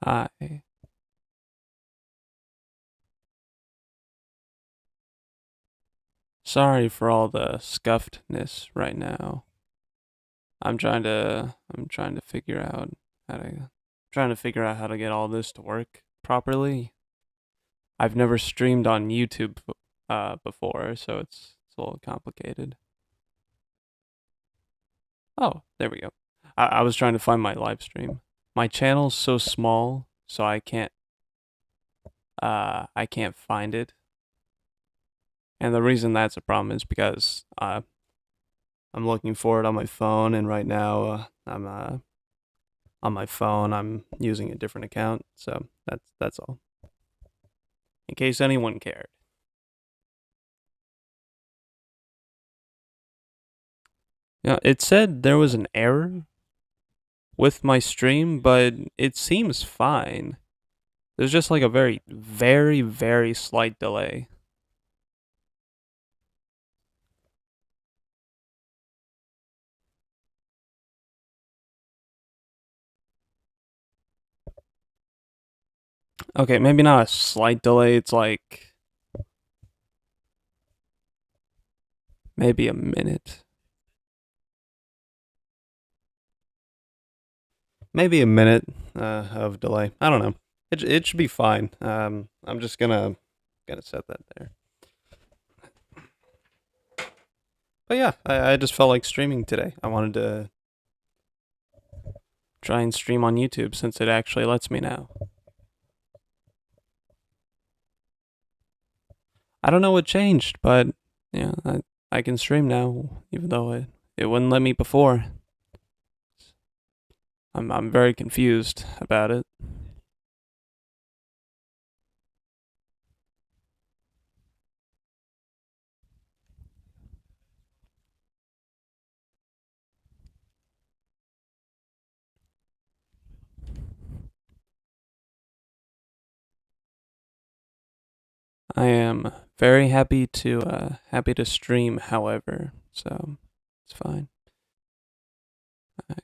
Hi. Sorry for all the scuffedness right now. I'm trying to figure out how to get all this to work properly. I've never streamed on YouTube before, so it's a little complicated. Oh, there we go. I was trying to find my live stream. My channel's so small, so I can't find it. And the reason that's a problem is because I'm looking for it on my phone, and right now I'm on my phone. I'm using a different account, so that's all. In case anyone cared. Yeah, it said there was an error with my stream, but it seems fine. There's just like a very, very, very slight delay. Okay, maybe not a slight delay. It's like maybe a minute. Maybe a minute of delay. I don't know. It should be fine. I'm just gonna set that there. But yeah, I just felt like streaming today. I wanted to try and stream on YouTube since it actually lets me now. I don't know what changed, but yeah, I can stream now, even though it wouldn't let me before. I'm very confused about it. I am very happy to stream, however, so it's fine. I,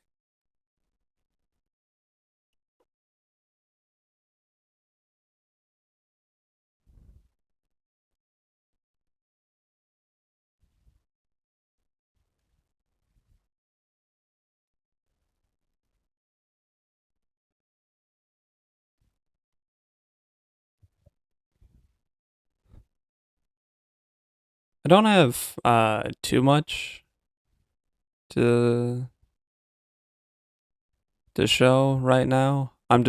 I don't have too much to show right now. I'm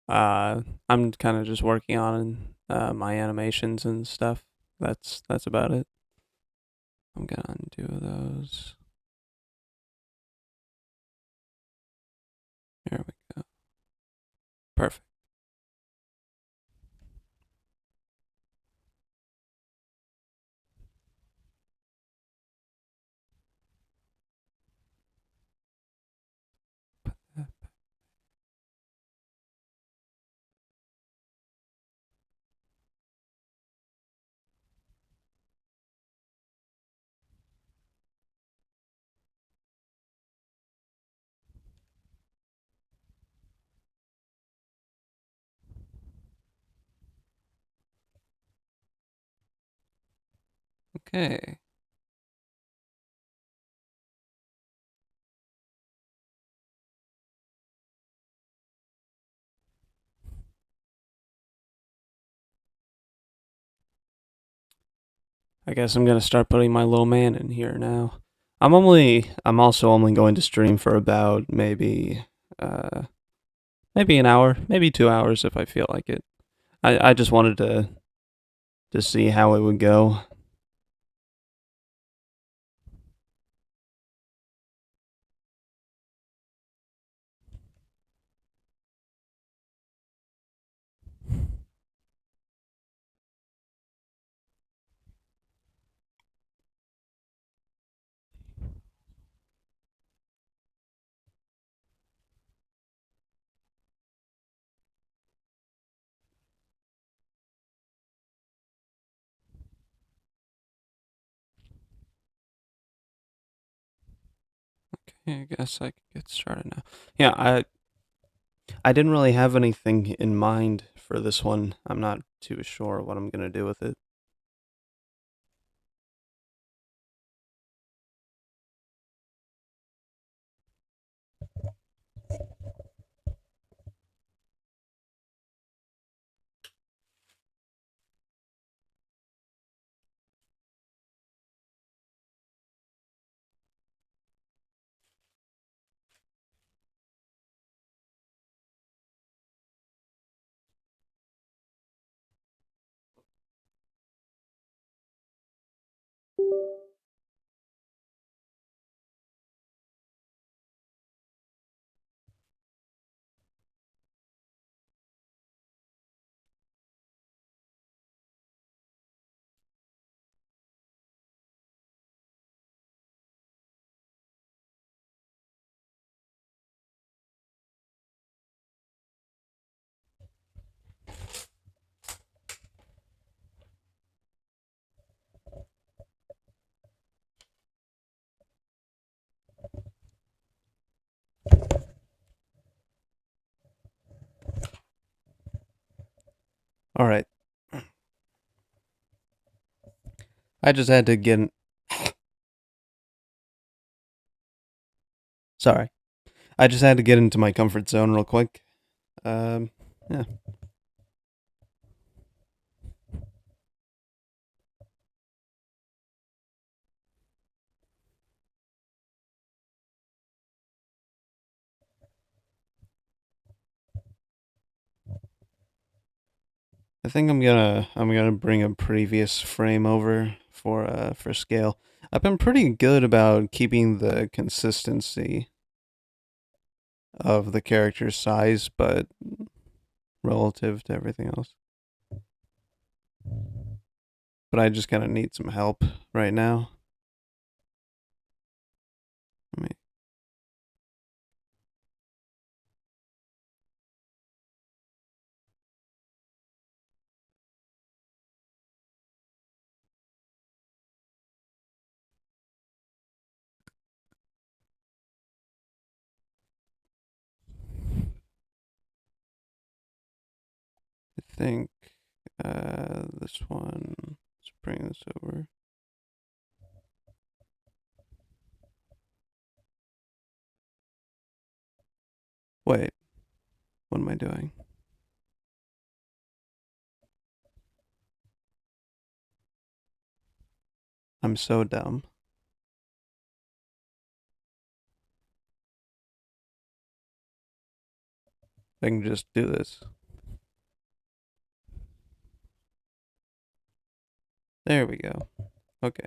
kind of just working on my animations and stuff. That's about it. I'm gonna undo those. Here we go. Perfect. Okay. I guess I'm gonna start putting my little man in here now. I'm also only going to stream for about uh maybe an hour, maybe 2 hours if I feel like it. I just wanted to see how it would go. Okay, I guess I can get started now. Yeah, I didn't really have anything in mind for this one. I'm not too sure what I'm gonna do with it. All right. I just had to get. Sorry. I just had to get into my comfort zone real quick. Um, yeah. I think I'm gonna bring a previous frame over for scale. I've been pretty good about keeping the consistency of the character's size, but relative to everything else. But I just kind of need some help right now. I mean, I think this one. Let's bring this over. Wait, what am I doing? I'm so dumb. I can just do this. There we go. Okay.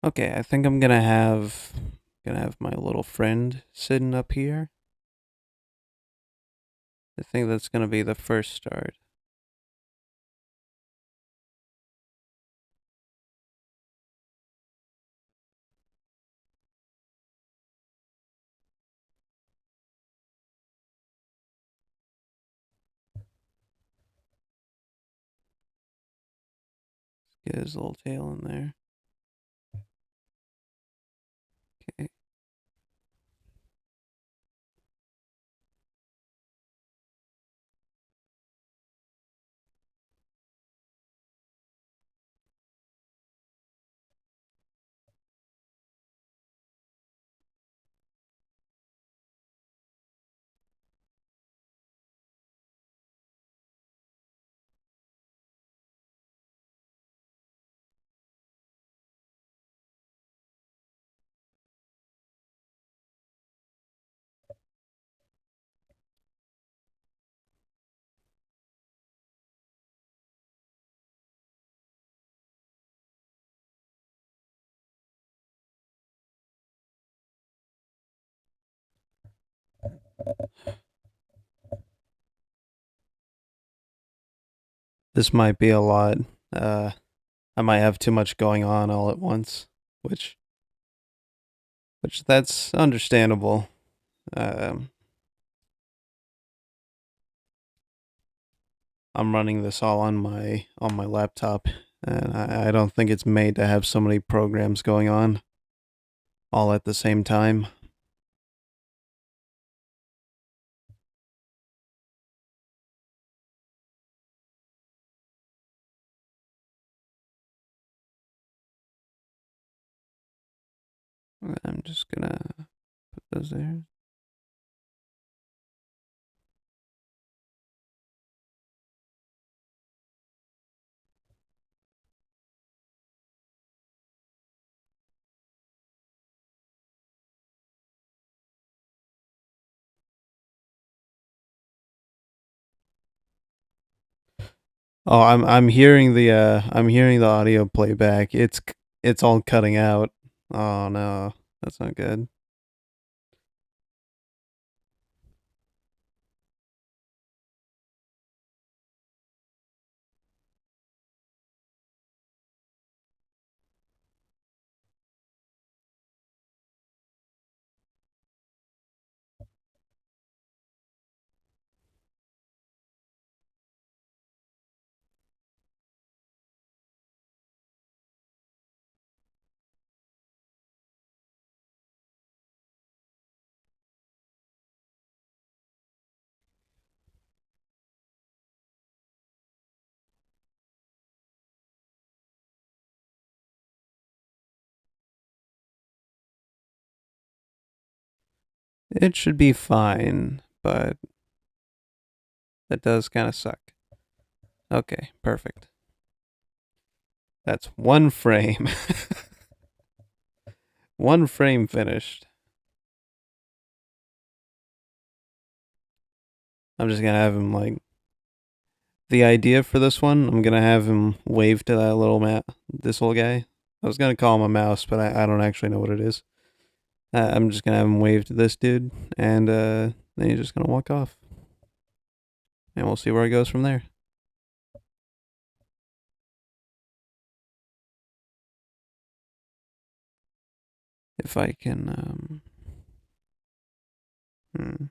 Okay, I think I'm gonna have my little friend sitting up here. I think that's gonna be the first start. Get his little tail in there. Okay. This might be a lot. Uh, I might have too much going on all at once, which which that's understandable. Um, I'm running this all on my laptop, and I don't think it's made to have so many programs going on all at the same time. I'm just gonna put those there. Oh, I'm hearing the audio playback. It's all cutting out. Oh no, that's not good. It should be fine, but that does kind of suck. Okay, perfect. That's one frame. One frame finished. I'm just gonna have him like the idea for this one. I'm gonna have him wave to that little this little guy. I was gonna call him a mouse, but I don't actually know what it is. I'm just gonna have him wave to this dude, and then he's just gonna walk off, and we'll see where it goes from there. If I can, hmm.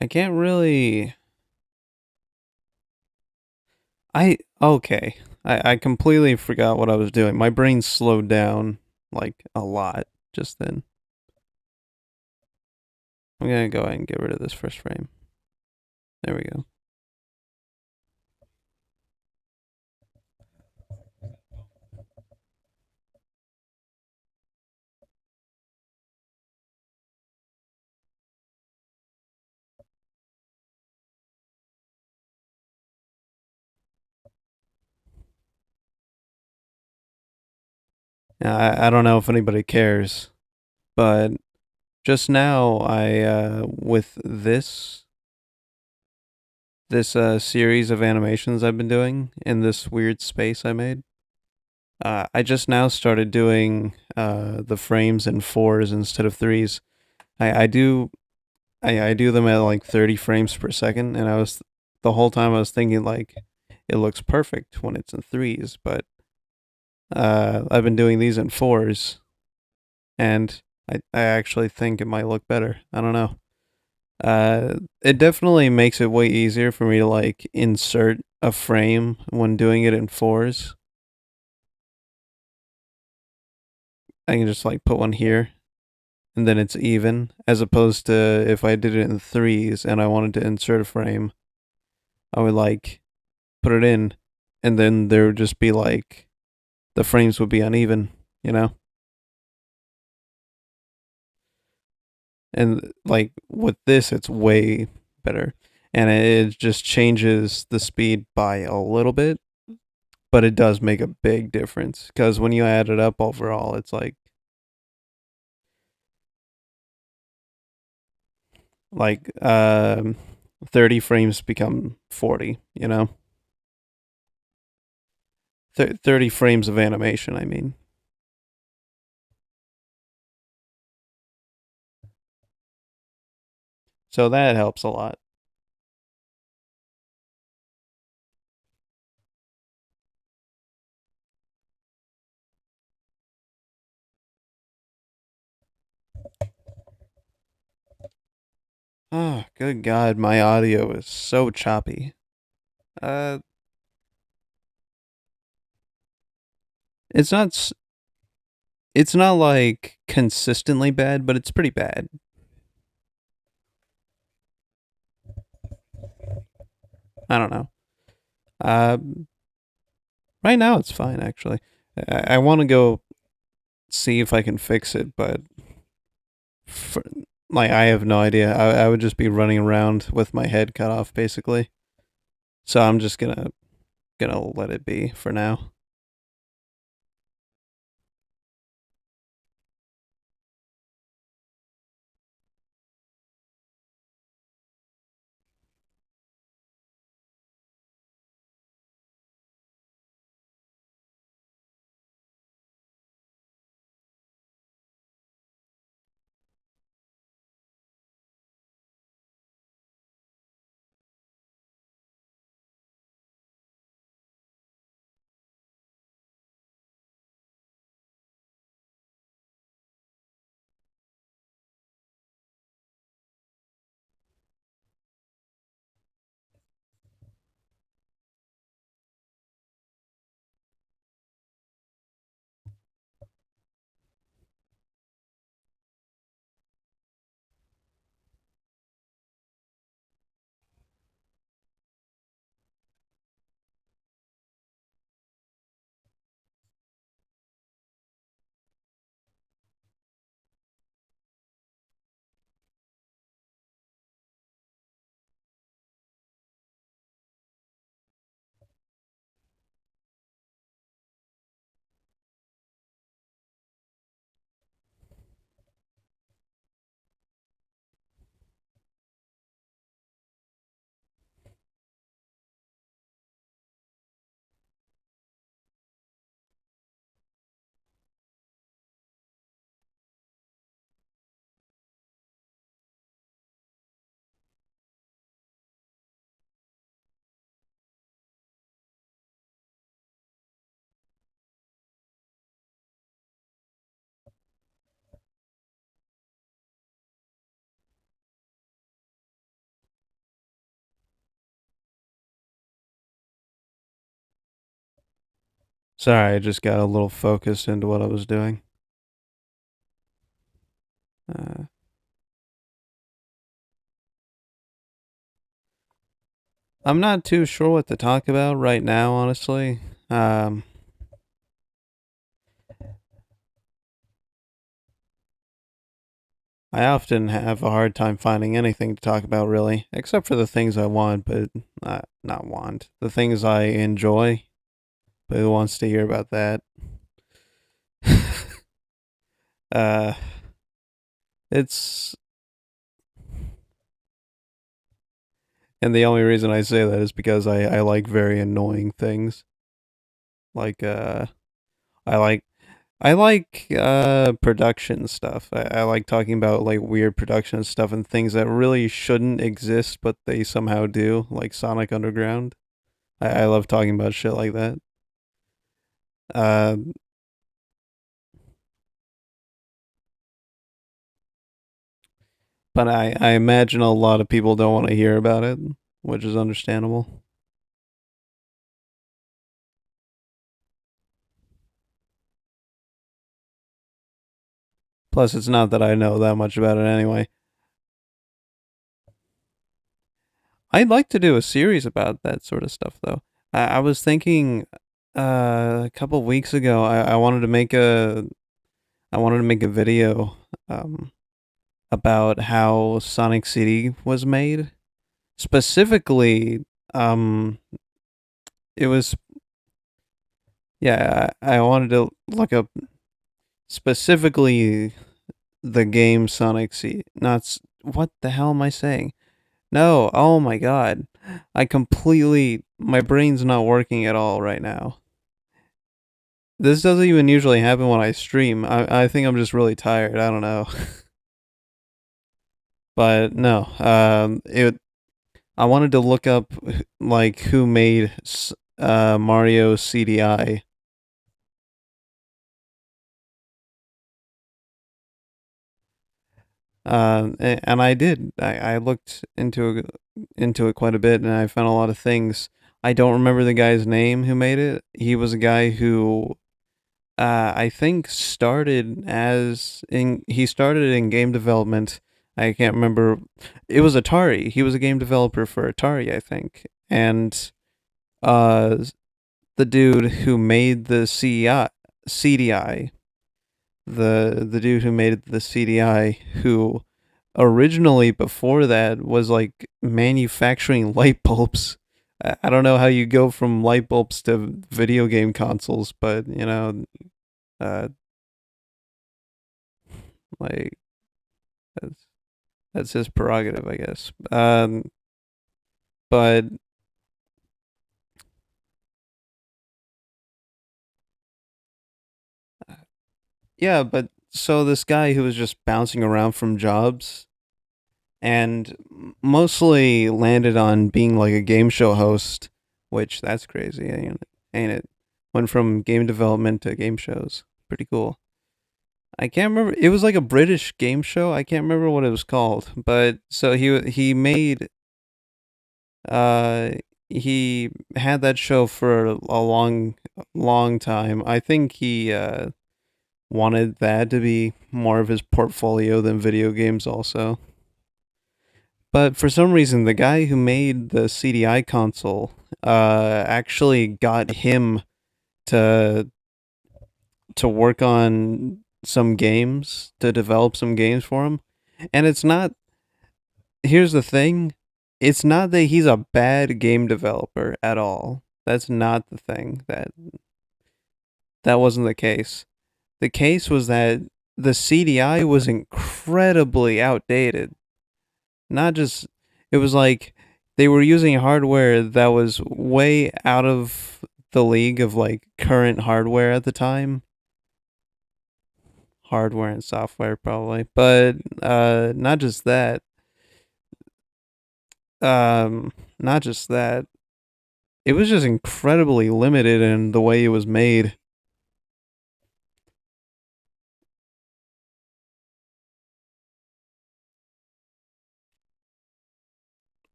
I can't really. Okay. I completely forgot what I was doing. My brain slowed down like a lot just then. I'm gonna go ahead and get rid of this first frame. There we go. I don't know if anybody cares, but just now I with this series of animations I've been doing in this weird space I made. I just now started doing the frames in fours instead of threes. I do I do them at like 30 frames per second, and I was the whole time I was thinking like it looks perfect when it's in threes, but I've been doing these in fours, and I actually think it might look better. I don't know. It definitely makes it way easier for me to like insert a frame when doing it in fours. I can just like put one here and then it's even, as opposed to if I did it in threes and I wanted to insert a frame, I would like put it in and then there would just be like the frames would be uneven, you know? And like with this, it's way better. And it just changes the speed by a little bit, but it does make a big difference because when you add it up overall, it's like 30 frames become 40, you know? 30 frames of animation, I mean. So that helps a lot. Oh, good God, my audio is so choppy. Uh, it's not. It's not like consistently bad, but it's pretty bad. I don't know. Uh, right now it's fine actually. I want to go see if I can fix it, but for, like I have no idea. I would just be running around with my head cut off basically. So I'm just gonna let it be for now. Sorry, I just got a little focused into what I was doing. Uh, I'm not too sure what to talk about right now, honestly. Um, I often have a hard time finding anything to talk about, really, except for the things I want, but not want. The things I enjoy, but who wants to hear about that? uh, it's, and the only reason I say that is because I like very annoying things. Like, I like I like production stuff. I like talking about like weird production stuff and things that really shouldn't exist but they somehow do, like Sonic Underground. I love talking about shit like that. Uh, but I imagine a lot of people don't want to hear about it, which is understandable. Plus, it's not that I know that much about it anyway. I'd like to do a series about that sort of stuff, though. I was thinking a couple weeks ago. I wanted to make a video about how Sonic CD was made. Specifically, um, it was yeah. I wanted to look up specifically the game Sonic CD. What the hell am I saying? No, oh my god. My brain's not working at all right now. This doesn't even usually happen when I stream. I think I'm just really tired. I don't know. But no, it. I wanted to look up like who made Mario CDI. And I did. I looked into it quite a bit, and I found a lot of things. I don't remember the guy's name who made it. He was a guy who I think he started in game development. I can't remember. It was Atari. He was a game developer for Atari, I think. And uh, the dude who made the CDI, the dude who made the CDI, who originally before that was like manufacturing light bulbs. I don't know how you go from light bulbs to video game consoles, but uh, like that's that's his prerogative, I guess. But yeah, but so this guy who was just bouncing around from jobs and mostly landed on being like a game show host, which that's crazy, ain't it? Went from game development to game shows. Pretty cool. I can't remember. It was like a British game show. I can't remember what it was called, but so he made uh he had that show for a long time. I think he wanted that to be more of his portfolio than video games also. But for some reason, the guy who made the CDI console actually got him to work on some games, to develop some games for him. And it's not, here's the thing, it's not that he's a bad game developer at all. That's not the thing. That wasn't the case. The case was that the CDI was incredibly outdated. Not just, it was like they were using hardware that was way out of the league of like current hardware at the time. Hardware and software probably. But not just that. Not just that. It was just incredibly limited in the way it was made.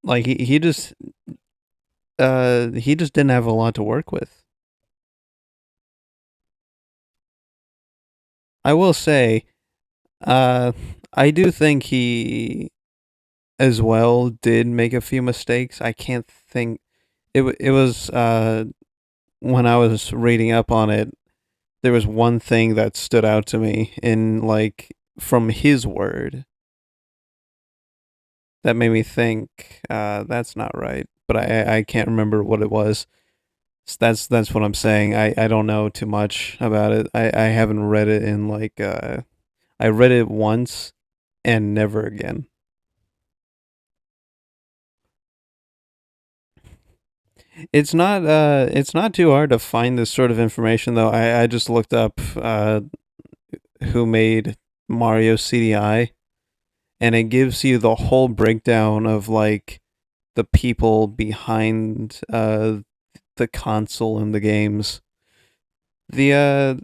Like he just didn't have a lot to work with. I will say, uh I do think he as well did make a few mistakes. I can't think it was when I was reading up on it, there was one thing that stood out to me in like from his word that made me think that's not right, but I can't remember what it was. That's what I'm saying. I don't know too much about it. I haven't read it in like I read it once and never again. It's not too hard to find this sort of information though. I just looked up who made Mario CDI, and it gives you the whole breakdown of like the people behind the console and the games. The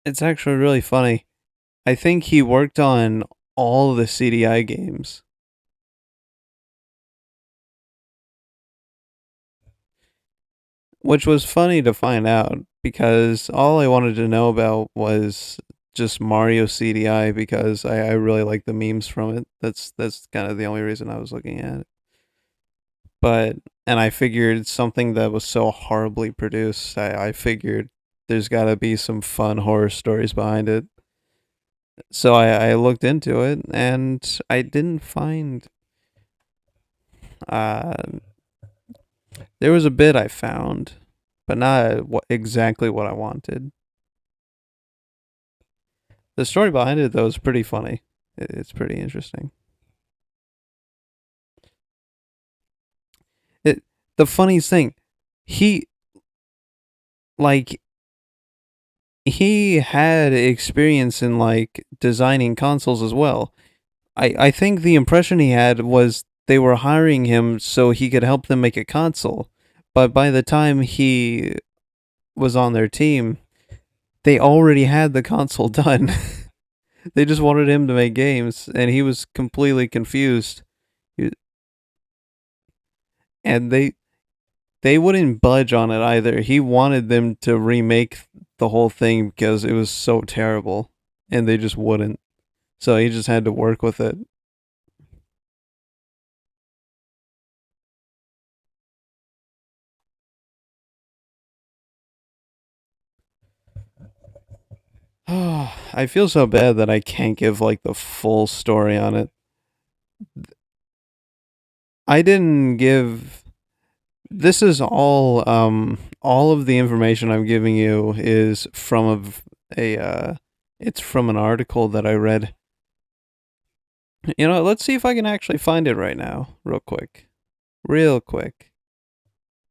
It's actually really funny. I think he worked on all the CDI games, which was funny to find out because all I wanted to know about was just Mario CDI because I really like the memes from it. That's kind of the only reason I was looking at it. But and I figured something that was so horribly produced, I figured there's got to be some fun horror stories behind it. So I looked into it and I didn't find. Uh, there was a bit I found, but not exactly what I wanted. The story behind it though is pretty funny. It's pretty interesting. It The funniest thing, he like he had experience in like designing consoles as well. I think the impression he had was they were hiring him so he could help them make a console. But by the time he was on their team, they already had the console done. They just wanted him to make games, and he was completely confused. And they wouldn't budge on it either. He wanted them to remake the whole thing because it was so terrible, and they just wouldn't. So he just had to work with it. I feel so bad that I can't give like the full story on it. I didn't give this is all of the information I'm giving you is from a it's from an article that I read. You know, let's see if I can actually find it right now, real quick. Real quick.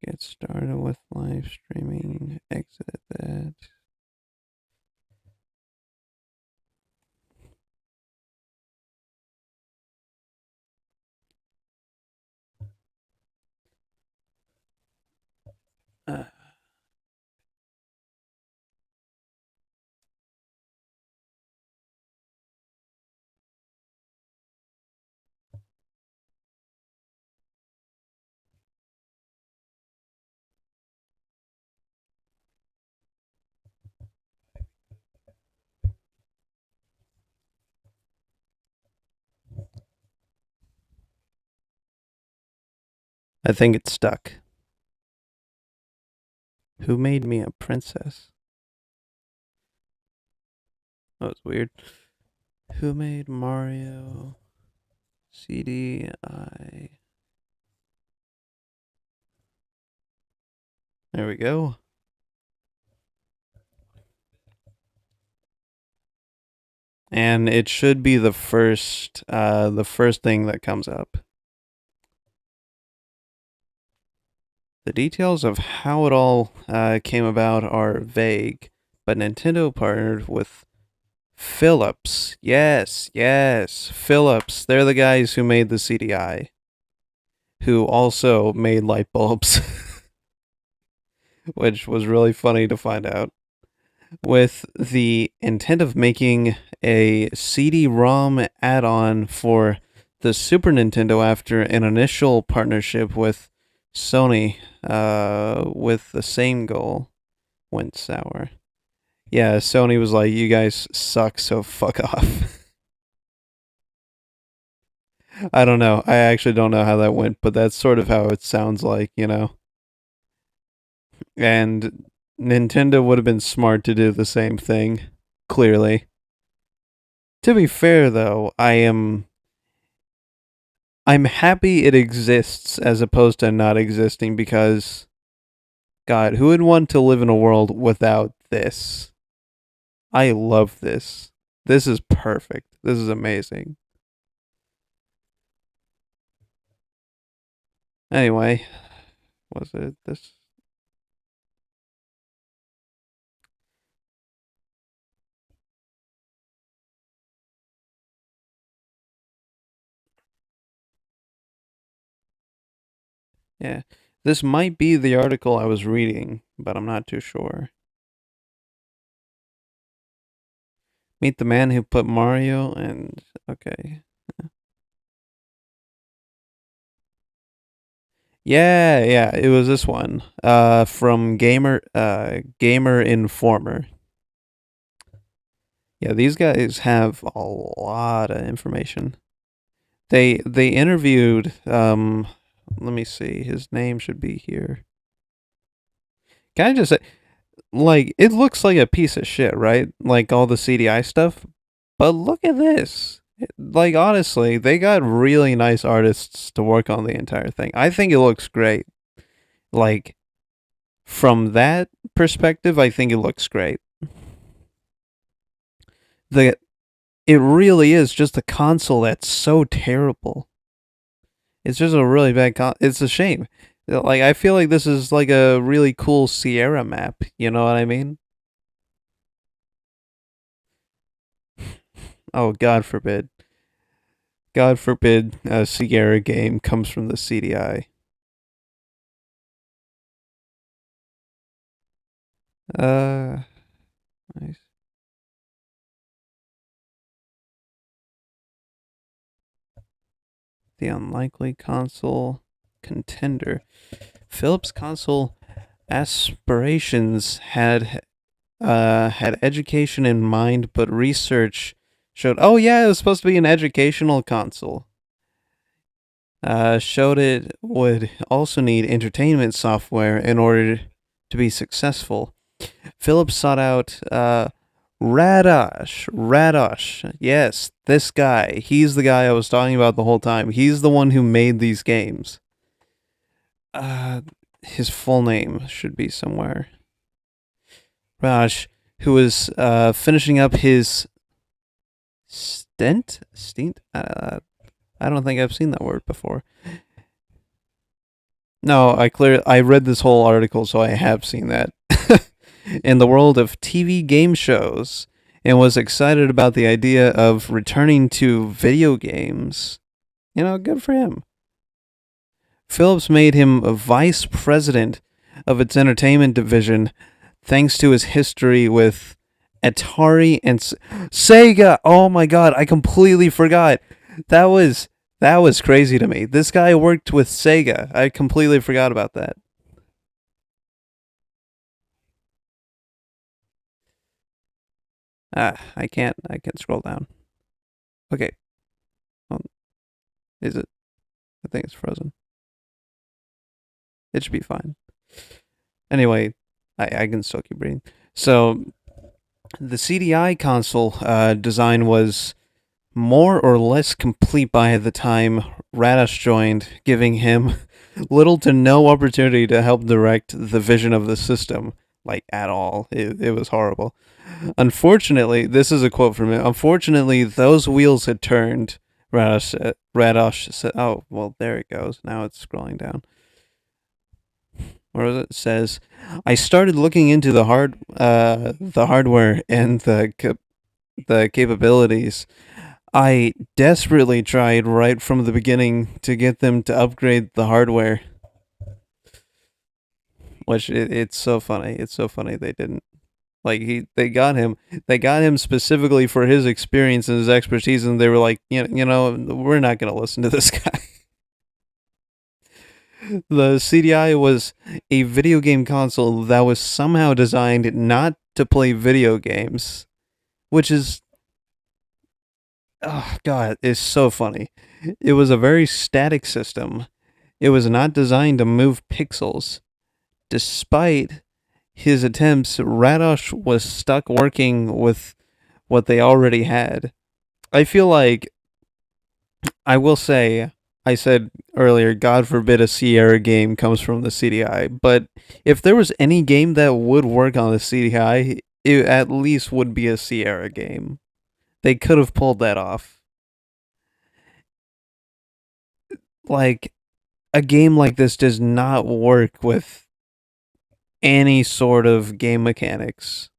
Get started with live streaming. Exit that. Uh, I think it's stuck. Who made me a princess? That was weird. Who made Mario CDI? There we go. And it should be the first thing that comes up. The details of how it all came about are vague, but Nintendo partnered with Philips. Yes, yes, Philips. They're the guys who made the CDI, who also made light bulbs, which was really funny to find out. With the intent of making a CD-ROM add-on for the Super Nintendo after an initial partnership with Sony, with the same goal, went sour. Yeah, Sony was like, "You guys suck, so fuck off." I don't know. I actually don't know how that went, but that's sort of how it sounds like, you know. And Nintendo would have been smart to do the same thing, clearly. To be fair though, I'm happy it exists as opposed to not existing because God, who would want to live in a world without this? I love this. This is perfect. This is amazing. Anyway, was it this? Yeah. This might be the article I was reading, but I'm not too sure. Meet the man who put Mario and okay. Yeah, yeah, it was this one. From Gamer Informer. Yeah, these guys have a lot of information. They interviewed let me see. His name should be here. Can I just say like it looks like a piece of shit, right? Like all the CDI stuff. But look at this. Like honestly, they got really nice artists to work on the entire thing. I think it looks great. Like from that perspective, I think it looks great. The it really is just a console that's so terrible. It's just a really bad it's a shame. Like I feel like this is like a really cool Sierra map, you know what I mean? Oh, God forbid. God forbid a Sierra game comes from the CDI. Uh, nice. The unlikely console contender. Philips console aspirations had education in mind, but research showed. Oh yeah, it was supposed to be an educational console. Showed it would also need entertainment software in order to be successful. Philips sought out Radosh. Radosh. Yes, this guy. He's the guy I was talking about the whole time. He's the one who made these games. Uh, his full name should be somewhere. Radosh, who was finishing up his stint. I don't think I've seen that word before. No, I read this whole article, so I have seen that. In the world of TV game shows, and was excited about the idea of returning to video games. You know, good for him. Philips made him a vice president of its entertainment division thanks to his history with Atari and Sega. Oh my god, I completely forgot. That was crazy to me. This guy worked with Sega. I completely forgot about that. I can't scroll down. Okay. Well, is it? I think it's frozen. It should be fine. Anyway, I can still keep reading. So the CDI console design was more or less complete by the time Radish joined, giving him little to no opportunity to help direct the vision of the system, like at all. It was horrible. Unfortunately, this is a quote from it. Unfortunately, those wheels had turned. Radosh said, "Oh, well, there it goes. Now it's scrolling down. Where was it? It says, I started looking into the hardware and the capabilities. I desperately tried right from the beginning to get them to upgrade the hardware, which it's so funny. It's so funny they didn't. Like they got him specifically for his experience and his expertise, and they were like, we're not gonna listen to this guy. The CDI was a video game console that was somehow designed not to play video games, which is, oh god, it's so funny. It was a very static system. It was not designed to move pixels. Despite his attempts, Radosh was stuck working with what they already had. I feel like, I will say, I said earlier, God forbid a Sierra game comes from the CDI, but if there was any game that would work on the CDI, it at least would be a Sierra game. They could have pulled that off. Like, a game like this does not work with any sort of game mechanics.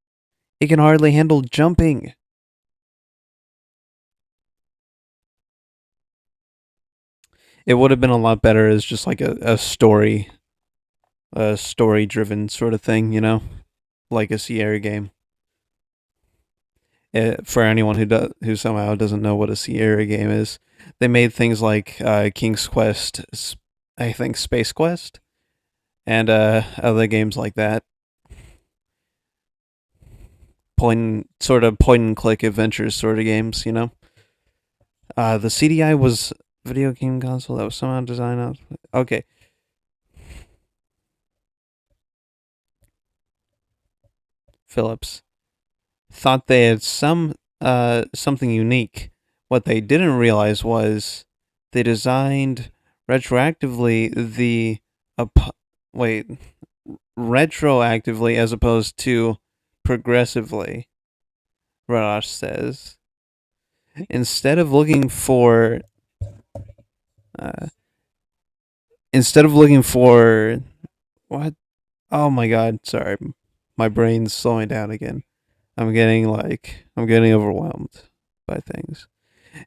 It can hardly handle jumping. It would have been a lot better as just like a story driven sort of thing, like a Sierra game. For anyone who somehow doesn't know what a Sierra game is, they made things like King's Quest, I think Space Quest, and other games like that. Point and click adventures sort of games, The CDI was video game console that was somehow designed out. Okay. Philips thought they had something unique. What they didn't realize was they designed retroactively the wait retroactively as opposed to progressively. Radosh says instead of looking for uh, instead of looking for what? Oh my god! Sorry, my brain's slowing down again. I'm getting overwhelmed by things.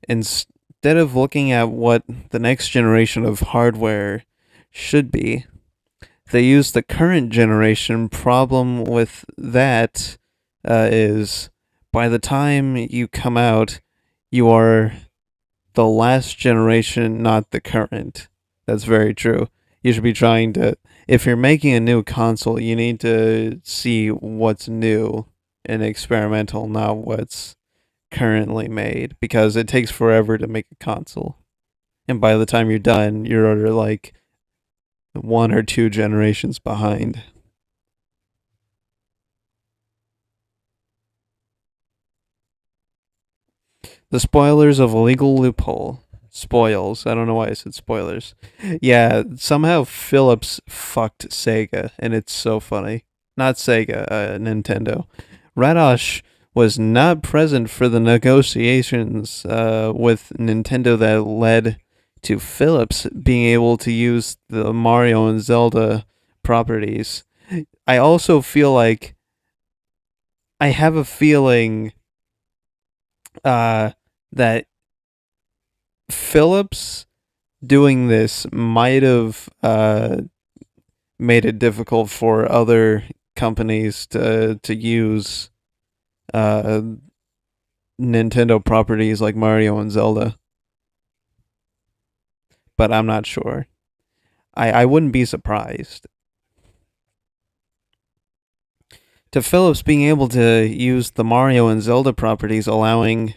Instead of looking at what the next generation of hardware should be, they use the current generation. Problem with that is by the time you come out, you are the last generation, not the current. That's very true. You should be trying to, if you're making a new console, you need to see what's new and experimental, not what's currently made, because it takes forever to make a console. And by the time you're done, you're already like one or two generations behind. The spoilers of a legal loophole. Spoils. I don't know why I said spoilers. Yeah, somehow Philips fucked Sega, and it's so funny. Not Sega, Nintendo. Radosh was not present for the negotiations with Nintendo that led to Philips being able to use the Mario and Zelda properties. I also feel like I have a feeling that Philips doing this might have made it difficult for other companies to use Nintendo properties like Mario and Zelda. But I'm not sure. I wouldn't be surprised. To Philips being able to use the Mario and Zelda properties, allowing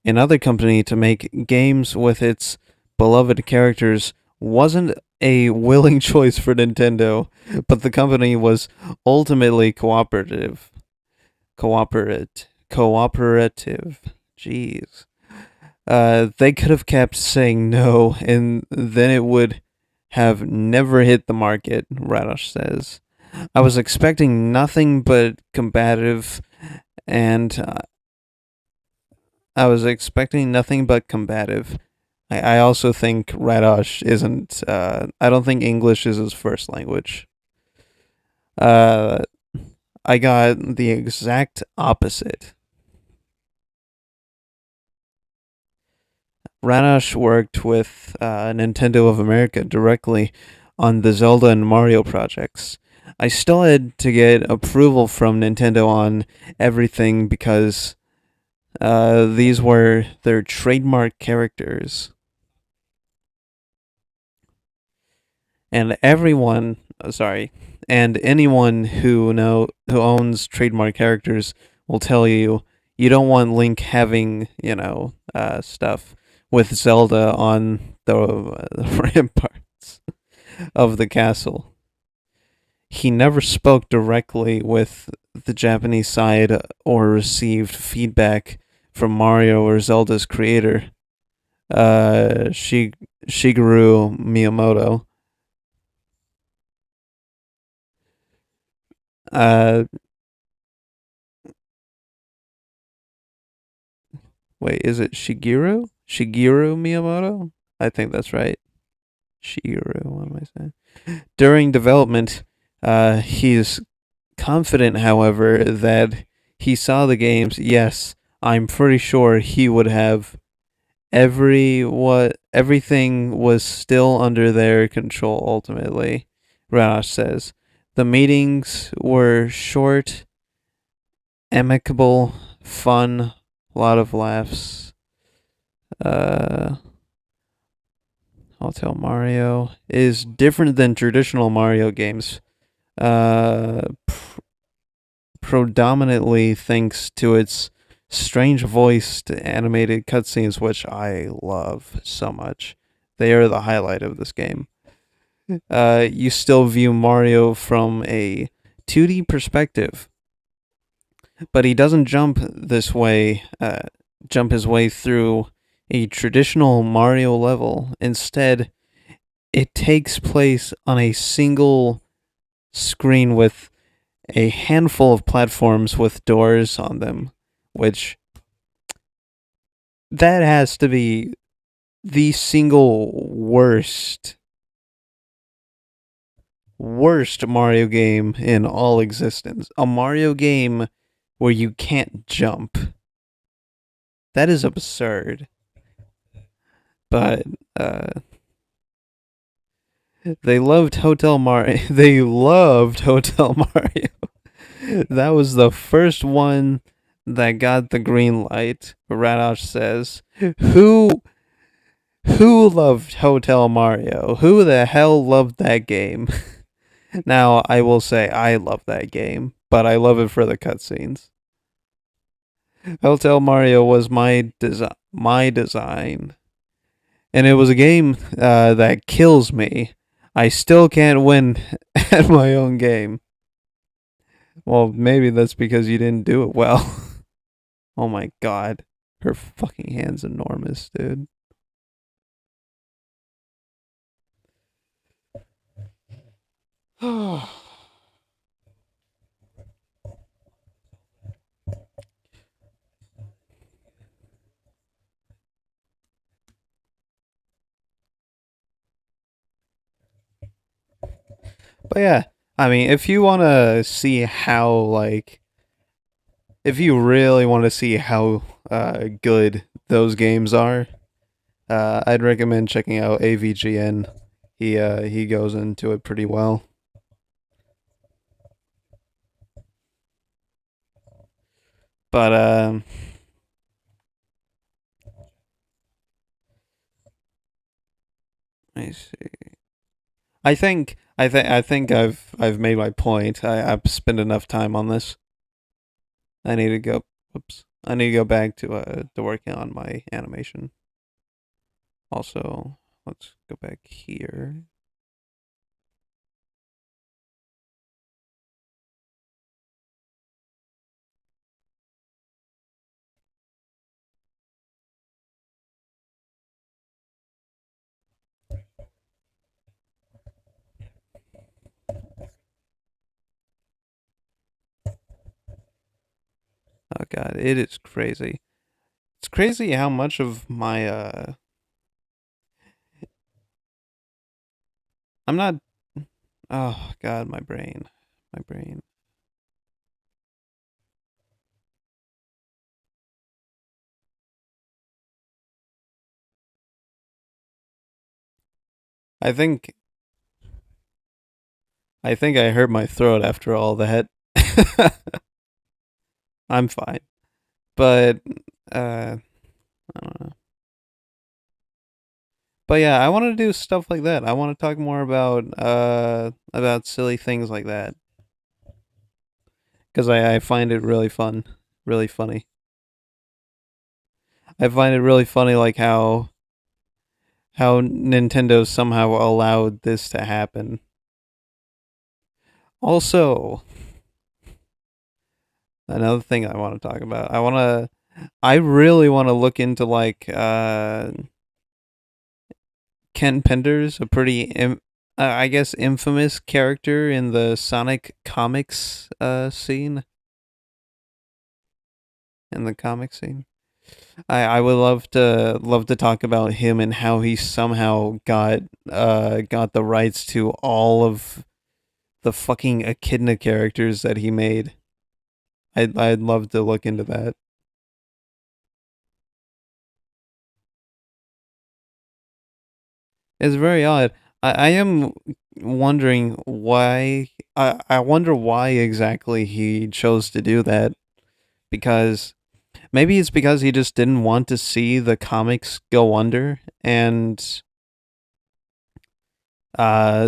another company to make games with its beloved characters, wasn't a willing choice for Nintendo, but the company was ultimately cooperative. Cooperative. Jeez. They could have kept saying no, and then it would have never hit the market, Radosh says. I was expecting nothing but combative, and I was expecting nothing but combative. I also think Radosh isn't. I don't think English is his first language. I got the exact opposite. Radosh worked with Nintendo of America directly on the Zelda and Mario projects. I still had to get approval from Nintendo on everything because these were their trademark characters. And and anyone who owns trademark characters will tell you you don't want Link having, stuff with Zelda on the ramparts of the castle. He never spoke directly with the Japanese side or received feedback from Mario or Zelda's creator, Shigeru Miyamoto. Wait, is it Shigeru? Shigeru Miyamoto? I think that's right. Shigeru, what am I saying? During development, he's confident, however, that he saw the games. Yes, I'm pretty sure he would have everything was still under their control ultimately. Radosh says the meetings were short, amicable, fun, a lot of laughs. Hotel Mario is different than traditional Mario games. Predominantly thanks to its strange voiced animated cutscenes, which I love so much. They are the highlight of this game. You still view Mario from a 2D perspective, but he doesn't jump his way through a traditional Mario level. Instead, it takes place on a single screen with a handful of platforms with doors on them, which that has to be the single worst Mario game in all existence. A Mario game where you can't jump. that is absurd. But uh, they loved Hotel Mario. They loved Hotel Mario. That was the first one that got the green light. Radosh says, "Who who loved Hotel Mario? Who the hell loved that game?" Now, I will say I love that game, but I love it for the cutscenes. Hotel Mario was my design, and it was a game that kills me. I still can't win at my own game. Well, maybe that's because you didn't do it well. Oh my god, her fucking hand's enormous, dude. But yeah, I mean, if you want to see how if you really want to see how good those games are, I'd recommend checking out AVGN. He goes into it pretty well. But let me see. I think I've made my point. I've spent enough time on this. I need to go. Whoops. I need to go back to working on my animation. Also, let's go back here. Oh god, it is crazy. It's crazy how much of my I'm not. Oh god, my brain, my brain. I think I think I hurt my throat after all that. I'm fine, but I don't know. But yeah, I want to do stuff like that. I want to talk more about silly things like that because I find it really fun, really funny. I find it really funny, like how Nintendo somehow allowed this to happen. Also, another thing I want to talk about. I really want to look into Ken Penders, a pretty I guess infamous character in the Sonic comics scene in the comic scene. I would love to talk about him and how he somehow got the rights to all of the fucking Echidna characters that he made. I'd love to look into that. It's very odd. I am wondering why. I wonder why exactly he chose to do that. Because maybe it's because he just didn't want to see the comics go under and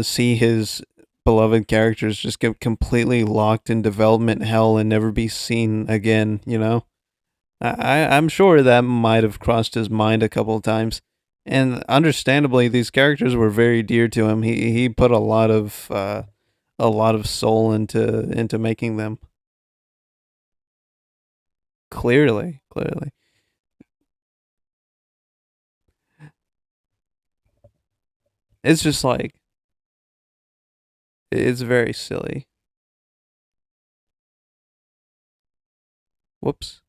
see his beloved characters just get completely locked in development hell and never be seen again. You know, I'm sure that might have crossed his mind a couple of times. And understandably, these characters were very dear to him. He put a lot of soul into making them. Clearly, clearly, it's just like it's very silly. Whoops.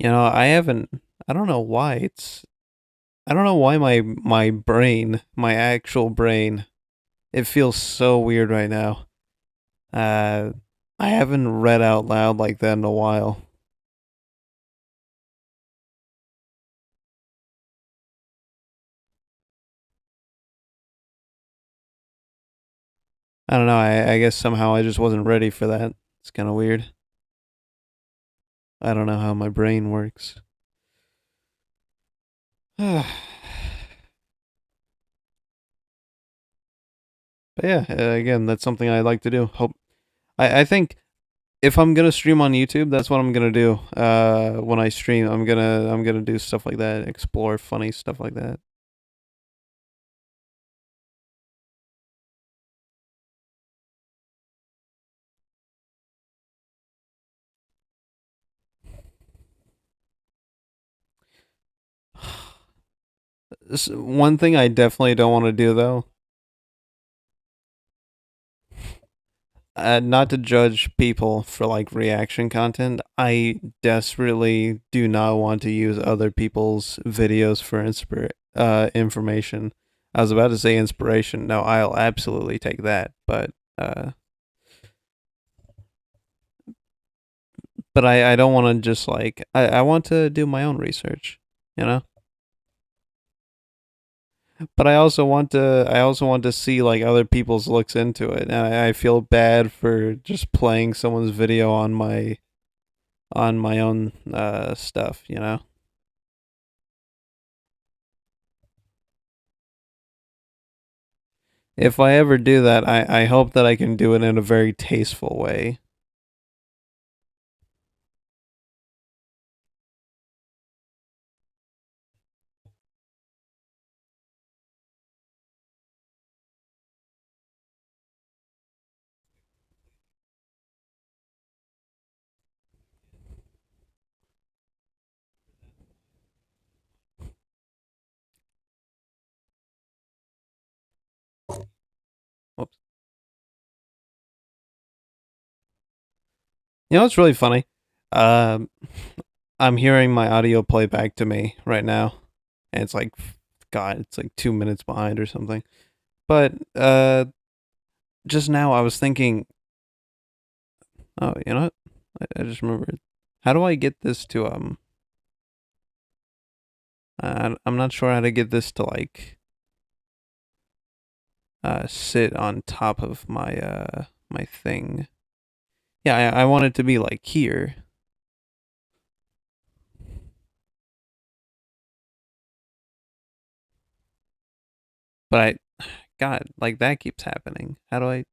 I haven't. I don't know why I don't know why my brain, my actual brain, it feels so weird right now. Uh, I haven't read out loud like that in a while. I don't know. I guess somehow I just wasn't ready for that. It's kind of weird. I don't know how my brain works. But yeah, again, that's something I like to do. Hope I think if I'm gonna stream on YouTube, that's what I'm gonna do. When I stream, I'm gonna do stuff like that, explore funny stuff like that. One thing I definitely don't want to do though, not to judge people for like reaction content. I desperately do not want to use other people's videos for information. I was about to say inspiration. No, I'll absolutely take that, but I don't want to just like I want to do my own research, you know. But I also want to see like other people's looks into it, and I feel bad for just playing someone's video on my own stuff, you know. If I ever do that, I hope that I can do it in a very tasteful way. Whoops. It's really funny. Um, I'm hearing my audio play back to me right now, and it's like, God, it's like 2 minutes behind or something. But just now I was thinking, oh, you know what? I just remembered. How do I get this to I'm not sure how to get this to like sit on top of my thing. Yeah, I want it to be like here, but God, like that keeps happening. How do I?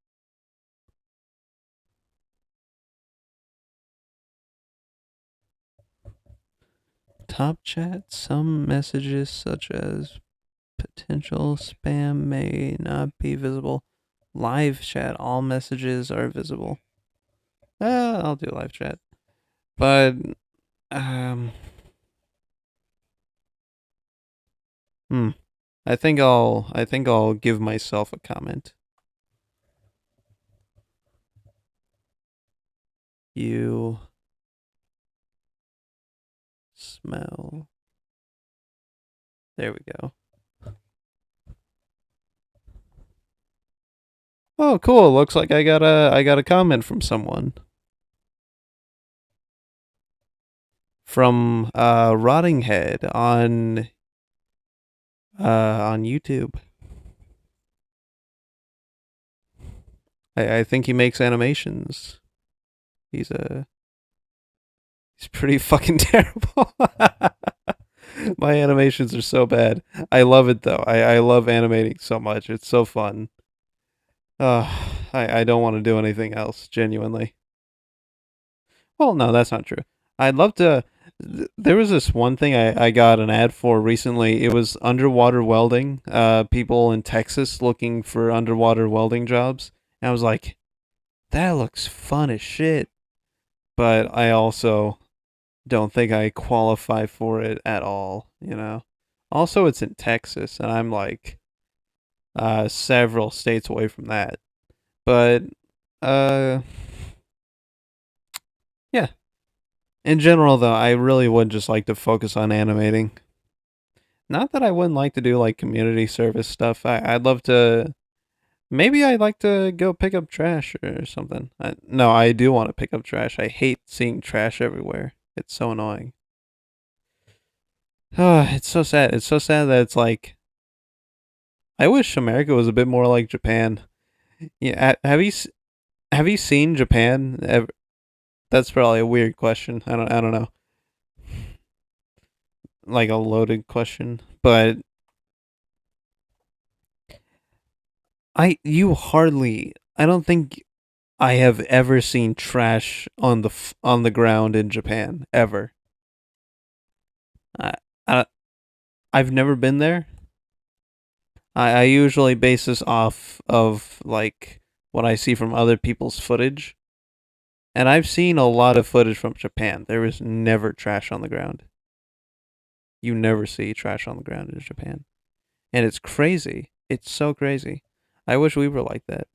Top chat. Some messages, such as potential spam, may not be visible. Live chat. All messages are visible. I'll do live chat, but um, hmm. I think I'll give myself a comment. You smell. There we go. Oh, cool. Looks like I got a comment from someone. From Rotting Head on YouTube. I think he makes animations. He's a he's pretty fucking terrible. My animations are so bad. I love it though. I love animating so much. It's so fun. I don't want to do anything else, genuinely. Well, no, that's not true. I'd love to. There was this one thing I got an ad for recently. It was underwater welding. People in Texas looking for underwater welding jobs. And I was like, that looks fun as shit. But I also don't think I qualify for it at all, you know? Also, it's in Texas, and I'm like several states away from that. But uh, yeah, In general, though, I really would just like to focus on animating. Not that I wouldn't like to do like community service stuff. I'd love to. Maybe I'd like to go pick up trash or something. No, I do want to pick up trash. I hate seeing trash everywhere. It's so annoying. It's so sad. It's so sad that it's like I wish America was a bit more like Japan. Yeah, have you seen Japan? That's probably a weird question. I don't know. Like a loaded question, but I don't think I have ever seen trash on on the ground in Japan ever. I, I I've never been there. I usually base this off of like what I see from other people's footage. And I've seen a lot of footage from Japan. There is never trash on the ground. You never see trash on the ground in Japan. And it's crazy. It's so crazy. I wish we were like that.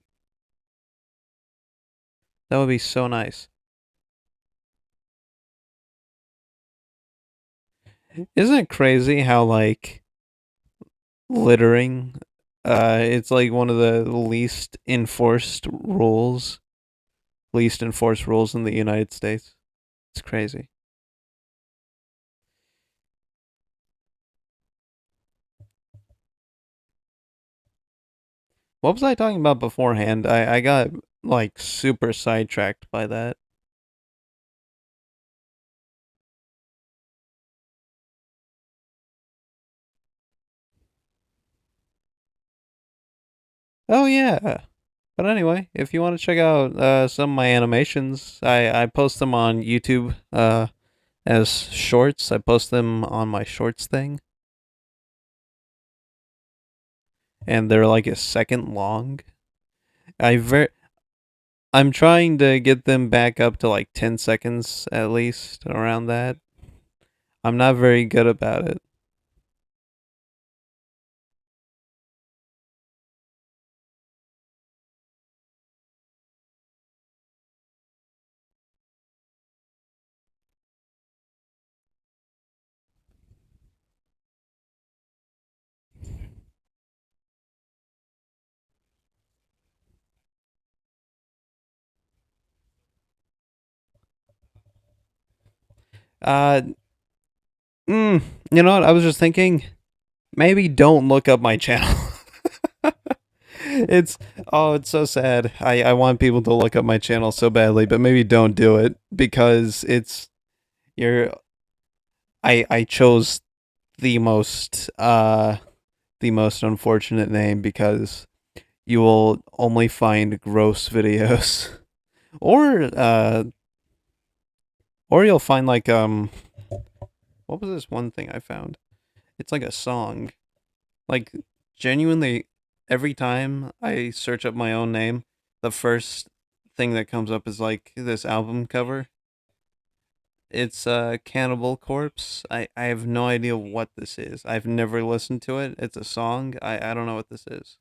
That would be so nice. Isn't it crazy how like littering it's like one of the least enforced rules in the United States. It's crazy. What was I talking about beforehand? I got like super sidetracked by that. Oh yeah. But anyway, if you want to check out some of my animations, I post them on YouTube as shorts. I post them on my shorts thing, and they're like a second long. I ver I'm trying to get them back up to like 10 seconds at least, around that. I'm not very good about it. Uh, you know what? I was just thinking, maybe don't look up my channel. it's it's so sad. I want people to look up my channel so badly, but maybe don't do it because it's you're I chose the most unfortunate name because you will only find gross videos. or or you'll find like what was this one thing I found? It's like a song. Like genuinely every time I search up my own name, the first thing that comes up is like this album cover. It's Cannibal Corpse. I have no idea what this is. I've never listened to it. It's a song. I don't know what this is.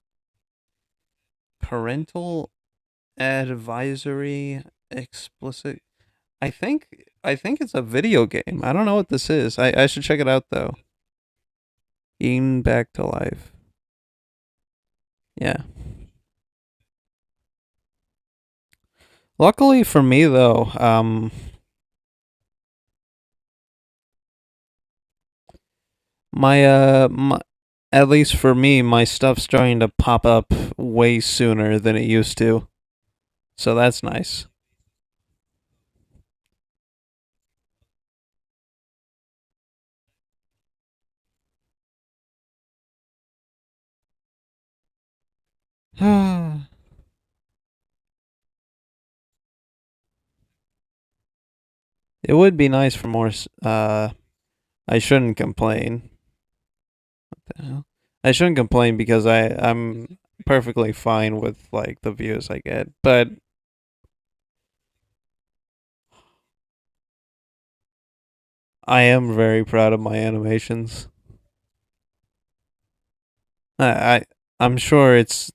Parental advisory explicit. I think it's a video game. I don't know what this is. I should check it out though. Eaten back to life. Yeah. Luckily for me though, my at least for me, my stuff's starting to pop up way sooner than it used to. So that's nice. It would be nice for more. I shouldn't complain. What the hell? I shouldn't complain because I'm perfectly fine with like the views I get, but I am very proud of my animations. I I'm sure it's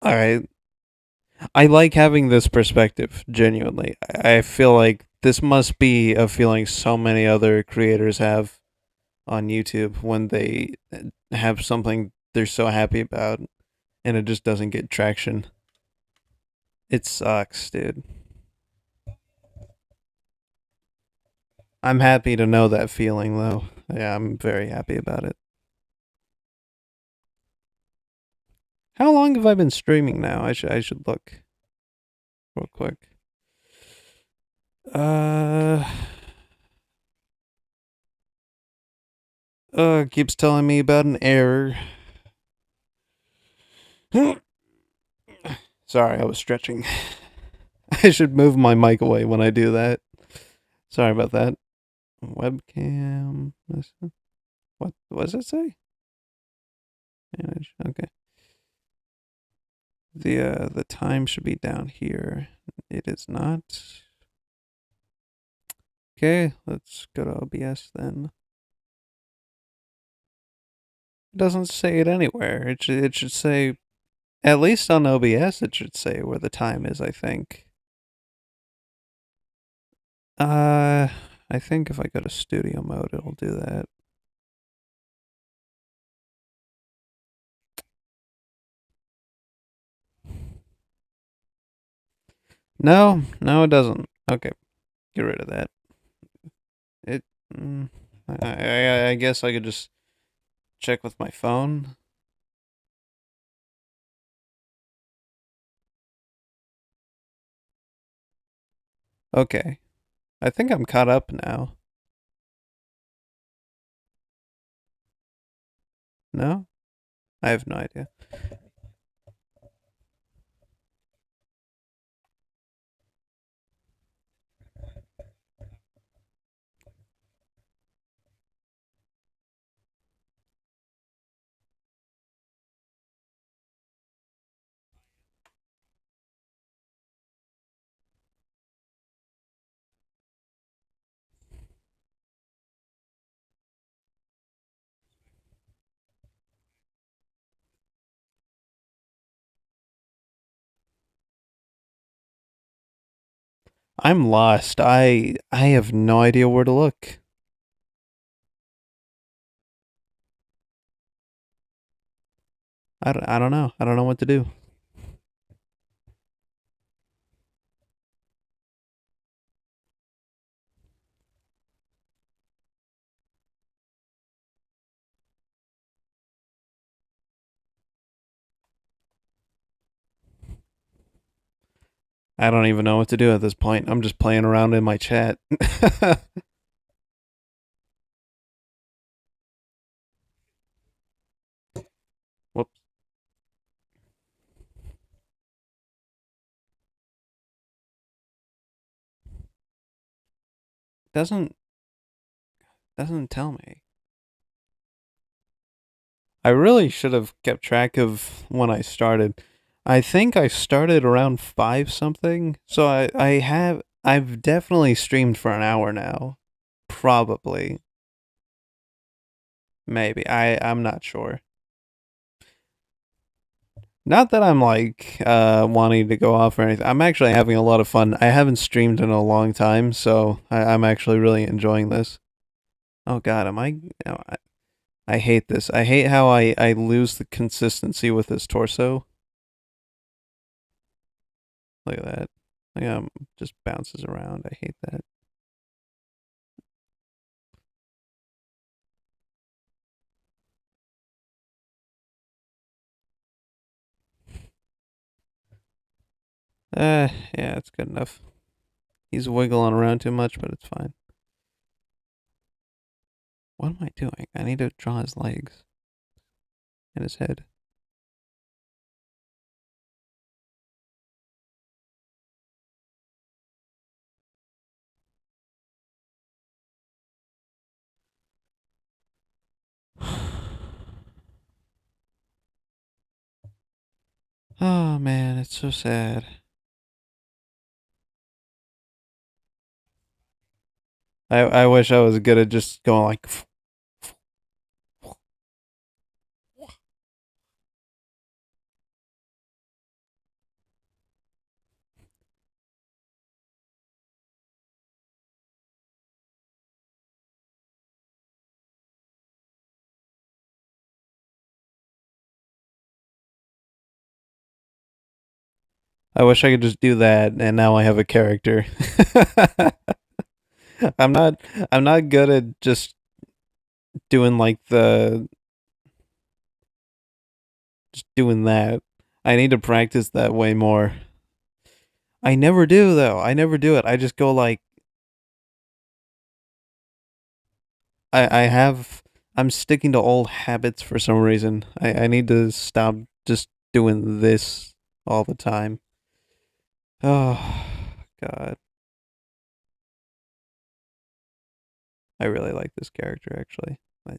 I I like having this perspective. Genuinely, I feel like This must be a feeling so many other creators have on YouTube when they have something they're so happy about and it just doesn't get traction. It sucks, dude. I'm happy to know that feeling though. Yeah, I'm very happy about it. How long have I been streaming now? I should look real quick. Uh keeps telling me about an error. Sorry, I was stretching. I should move my mic away when I do that. Sorry about that. Webcam. What does it say? Manage. Okay. The time should be down here. It is not. Okay, let's go to OBS then. It doesn't say it anywhere. It should say, at least on OBS it should say where the time is, I think. Uh I think if I go to studio mode it'll do that. No, it doesn't. Okay, get rid of that. It. Mm, I guess I could just check with my phone. Okay, I think I'm caught up now. No, I have no idea. I'm lost. I have no idea where to look. I don't know. I don't know what to do. I don't even know what to do at this point. I'm just playing around in my chat. Whoops. Doesn't doesn't tell me. I really should have kept track of when I started. I think I started around 5 something. So I've definitely streamed for an hour now. Probably. Maybe. I'm not sure. Not that I'm like wanting to go off or anything. I'm actually having a lot of fun. I haven't streamed in a long time, so I'm actually really enjoying this. Oh god, am I? No, I hate this. I hate how I lose the consistency with this torso. Look at that. Like just bounces around. I hate that. Yeah, it's good enough. He's wiggling around too much, but it's fine. What am I doing? I need to draw his legs and his head. Oh man, it's so sad. I wish I was good at just going like I wish I could just do that, and now I have a character. I'm not. I'm not good at just doing like the just doing that. I need to practice that way more. I never do though. I never do it. I just go like I have. I'm sticking to old habits for some reason. I need to stop just doing this all the time. Oh God, I really like this character actually. I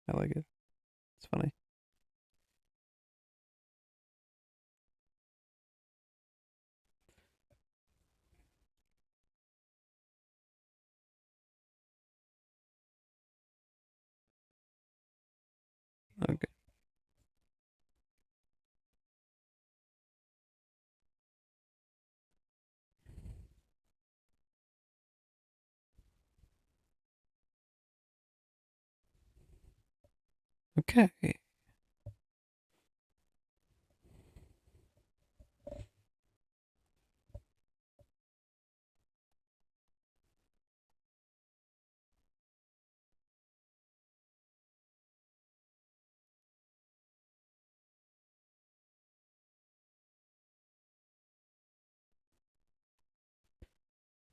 I like it. It's funny. Okay. Okay.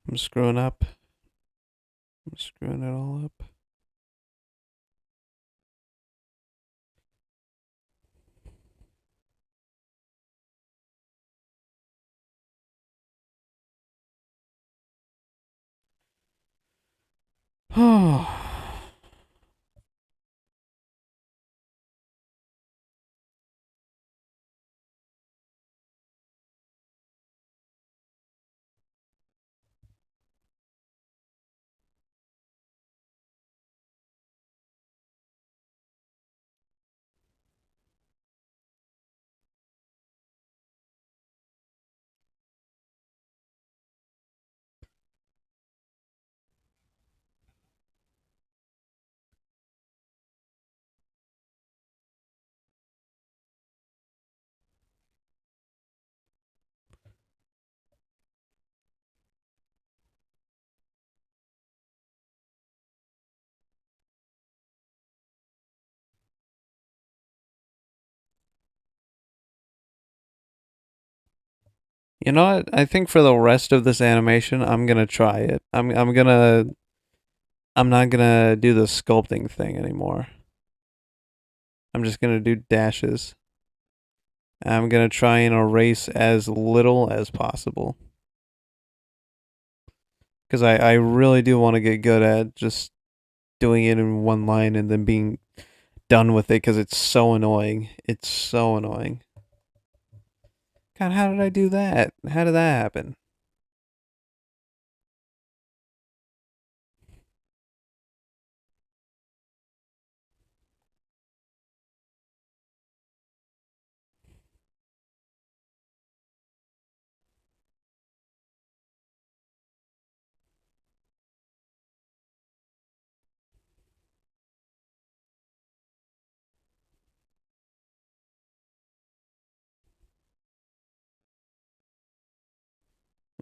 I'm screwing up. I'm screwing it all up. Oh. You know what? I think for the rest of this animation, I'm gonna try it. I'm not gonna do the sculpting thing anymore. I'm just gonna do dashes. I'm gonna try and erase as little as possible. Because I really do want to get good at just doing it in one line and then being done with it because it's so annoying. It's so annoying. God, how did I do that? How did that happen?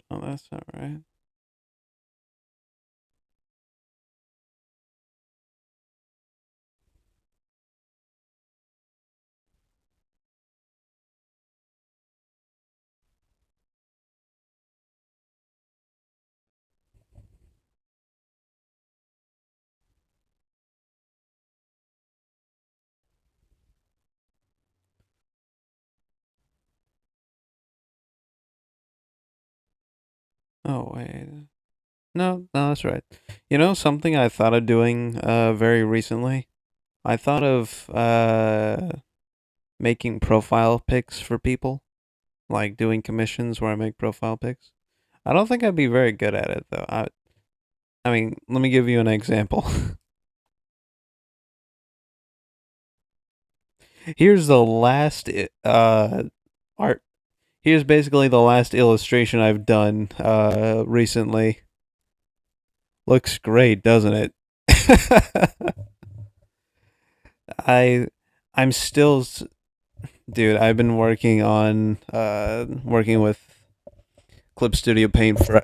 Oh, that's not right. Oh, wait. No, no, that's right. You know something I thought of doing very recently? I thought of making profile pics for people, like doing commissions where I make profile pics. I don't think I'd be very good at it though. I mean, let me give you an example. Here's the last art. Here's basically the last illustration I've done recently. Looks great, doesn't it? I I'm still Dude, I've been working with Clip Studio Paint for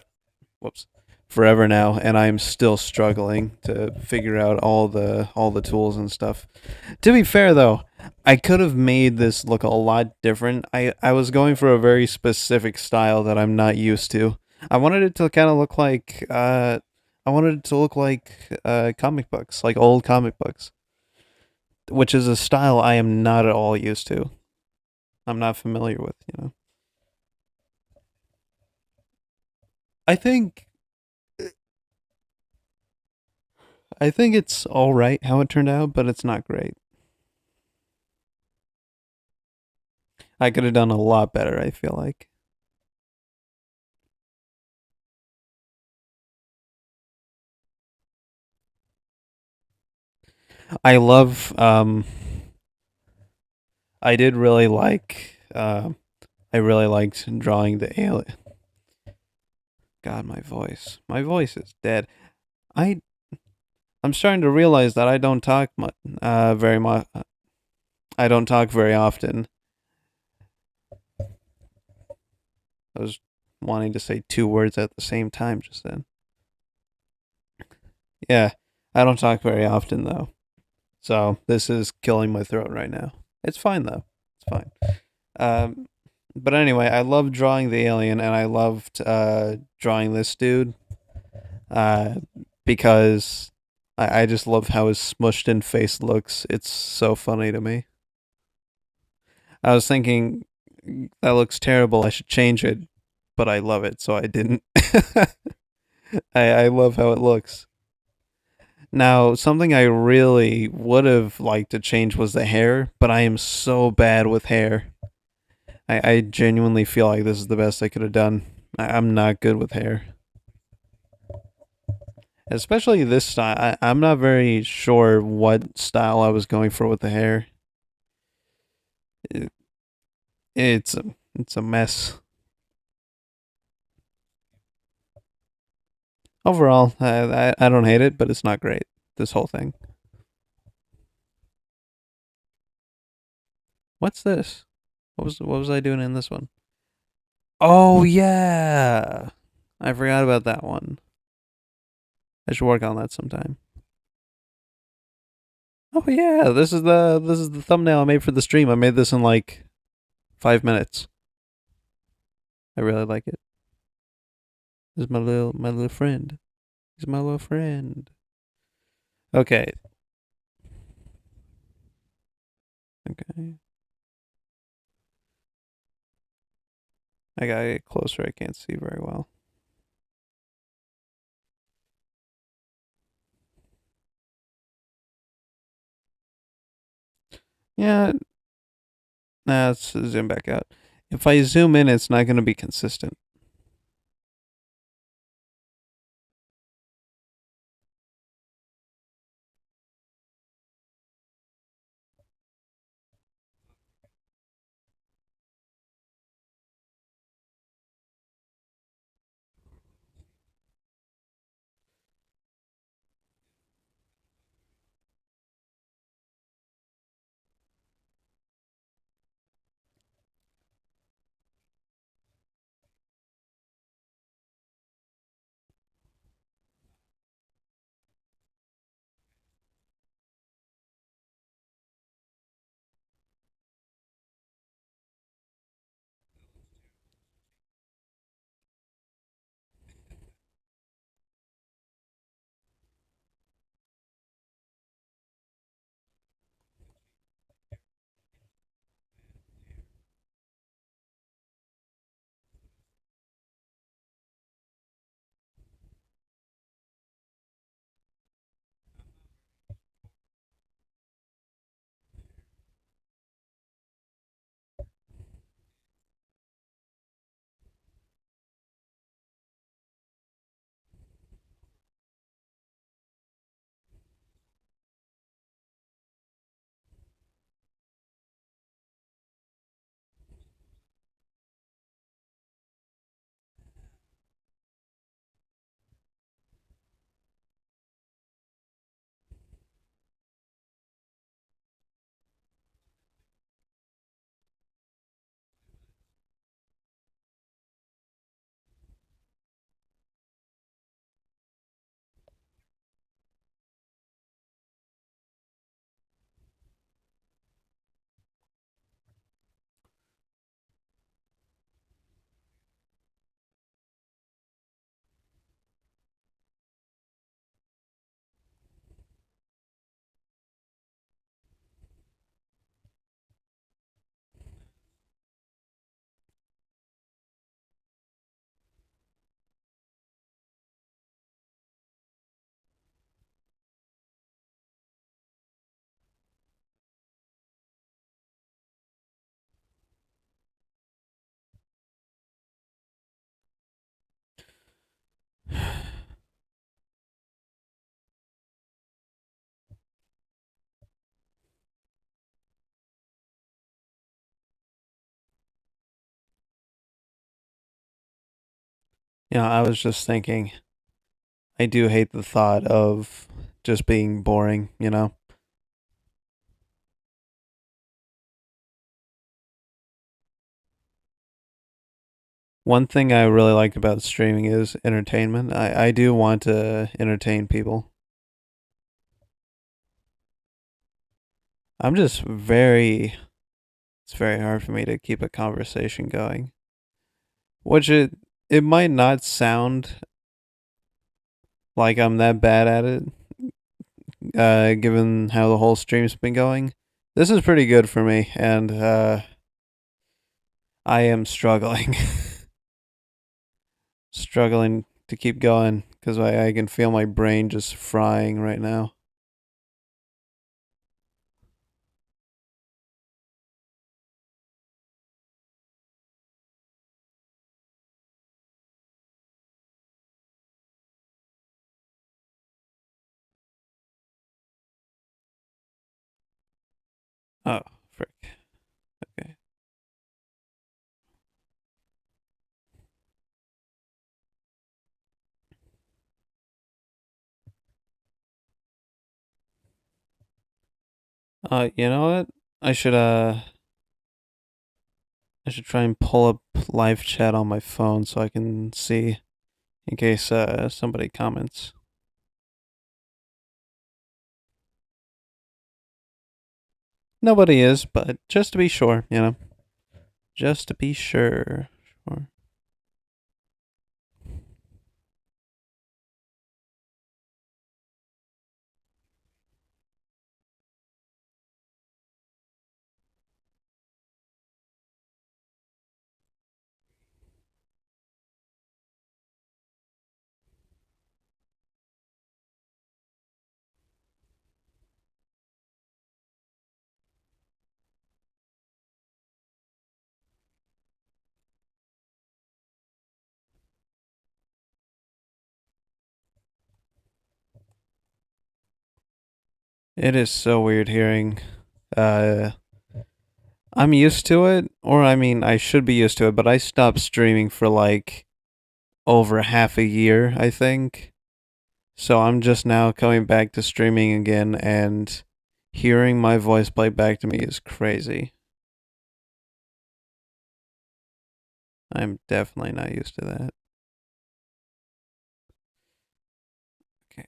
whoops forever now, and I'm still struggling to figure out all the tools and stuff. To be fair though, I could have made this look a lot different. I was going for a very specific style that I'm not used to. I wanted it to kind of look like I wanted it to look like comic books, like old comic books, which is a style I am not at all used to. I'm not familiar with. I think I think it's all right how it turned out, but it's not great. I could have done a lot better, I feel like. I love I did really like I really liked drawing the alien. God, my voice. My voice is dead. I I'm starting to realize that I don't talk much very much. I don't talk very often. I was wanting to say two words at the same time just then. Yeah, I don't talk very often though. So this is killing my throat right now. It's fine though. It's fine. Um, but anyway, I loved drawing the alien, and I loved drawing this dude uh, because I just love how his smushed in face looks. It's so funny to me. I was thinking that looks terrible. I should change it, but I love it, so I didn't. I love how it looks. Now, something I really would have liked to change was the hair, but I am so bad with hair. I genuinely feel like this is the best I could have done. I'm not good with hair, especially this style. I'm not very sure what style I was going for with the hair. It, it's a mess. Overall, I don't hate it, but it's not great. This whole thing. What's this? What was I doing in this one? Oh yeah, I forgot about that one. I should work on that sometime. Oh yeah, this is the thumbnail I made for the stream. I made this in like 5 minutes. I really like it. This is my little friend. He's my little friend. Okay. Okay. I gotta get closer. I can't see very well. Yeah. Nah, let's zoom back out. If I zoom in, it's not gonna be consistent. I was just thinking, I do hate the thought of just being boring. One thing I really like about streaming is entertainment. I do want to entertain people. I'm just very, it's very hard for me to keep a conversation going. Which it might not sound like I'm that bad at it, given how the whole stream's been going. This is pretty good for me, and I am struggling, struggling to keep going because I can feel my brain just frying right now. Oh, frick. Okay. You know what? I should uh, I should try and pull up live chat on my phone so I can see in case somebody comments. Nobody is, but just to be sure. Just to be sure. Sure. It is so weird hearing. Uh, I'm used to it, or I mean, I should be used to it, but I stopped streaming for like over half a year, I think. So I'm just now coming back to streaming again, and hearing my voice play back to me is crazy. I'm definitely not used to that. Okay.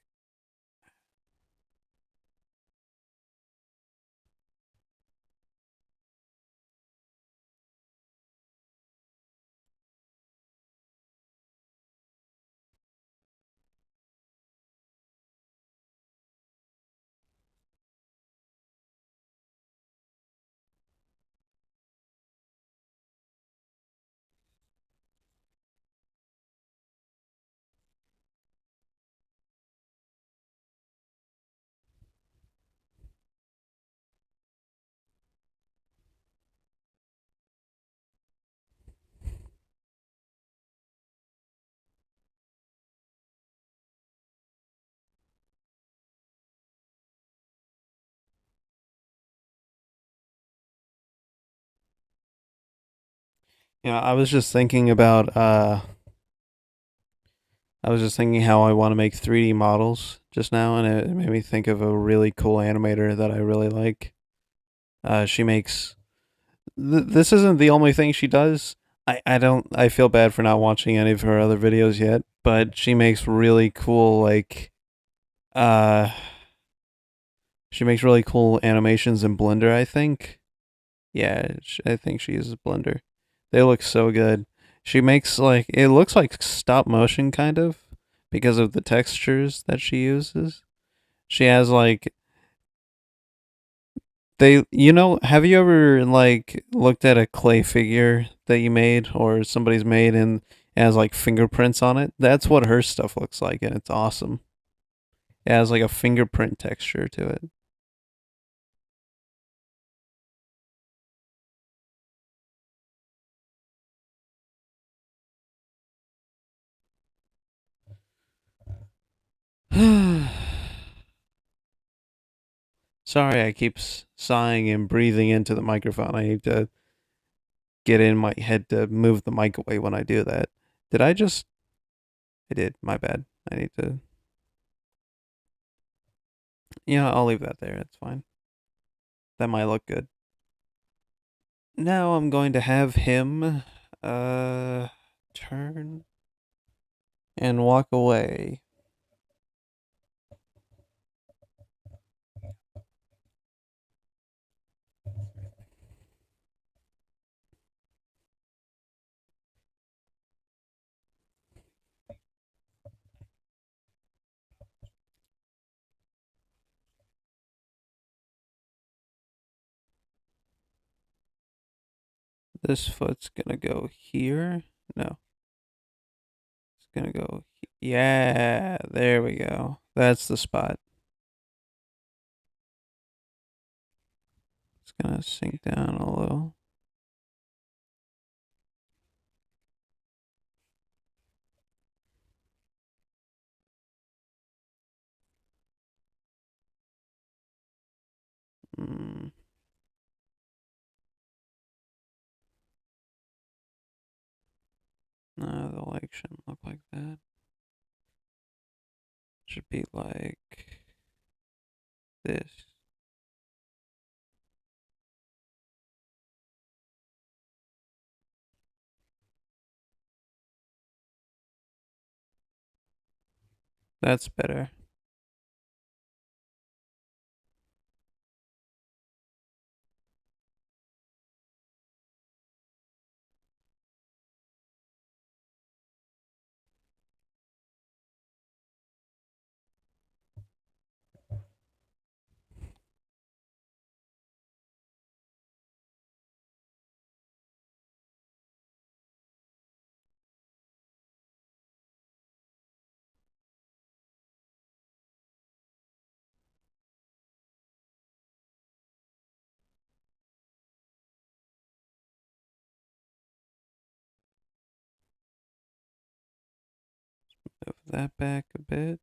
I was just thinking about I was just thinking how I want to make 3D models just now, and it made me think of a really cool animator that I really like. She makes. This isn't the only thing she does. I don't. I feel bad for not watching any of her other videos yet, but she makes really cool uh she makes really cool animations in Blender. I think. Yeah, I think she uses Blender. They look so good. She makes like it looks like stop motion kind of because of the textures that she uses. She has like have you ever like looked at a clay figure that you made or somebody's made and it has like fingerprints on it? That's what her stuff looks like and it's awesome. It has like a fingerprint texture to it. Sorry, I keep sighing and breathing into the microphone. I need to get in my head to move the mic away when I do that. Did I just I did. My bad. I need to. Yeah, I'll leave that there. It's fine. That might look good. Now I'm going to have him turn and walk away. This foot's gonna go here. No. It's gonna go. Yeah, there we go. That's the spot. It's gonna sink down a little. Mm. No, the leg shouldn't look like that. It should be like this. That's better. Move that back a bit.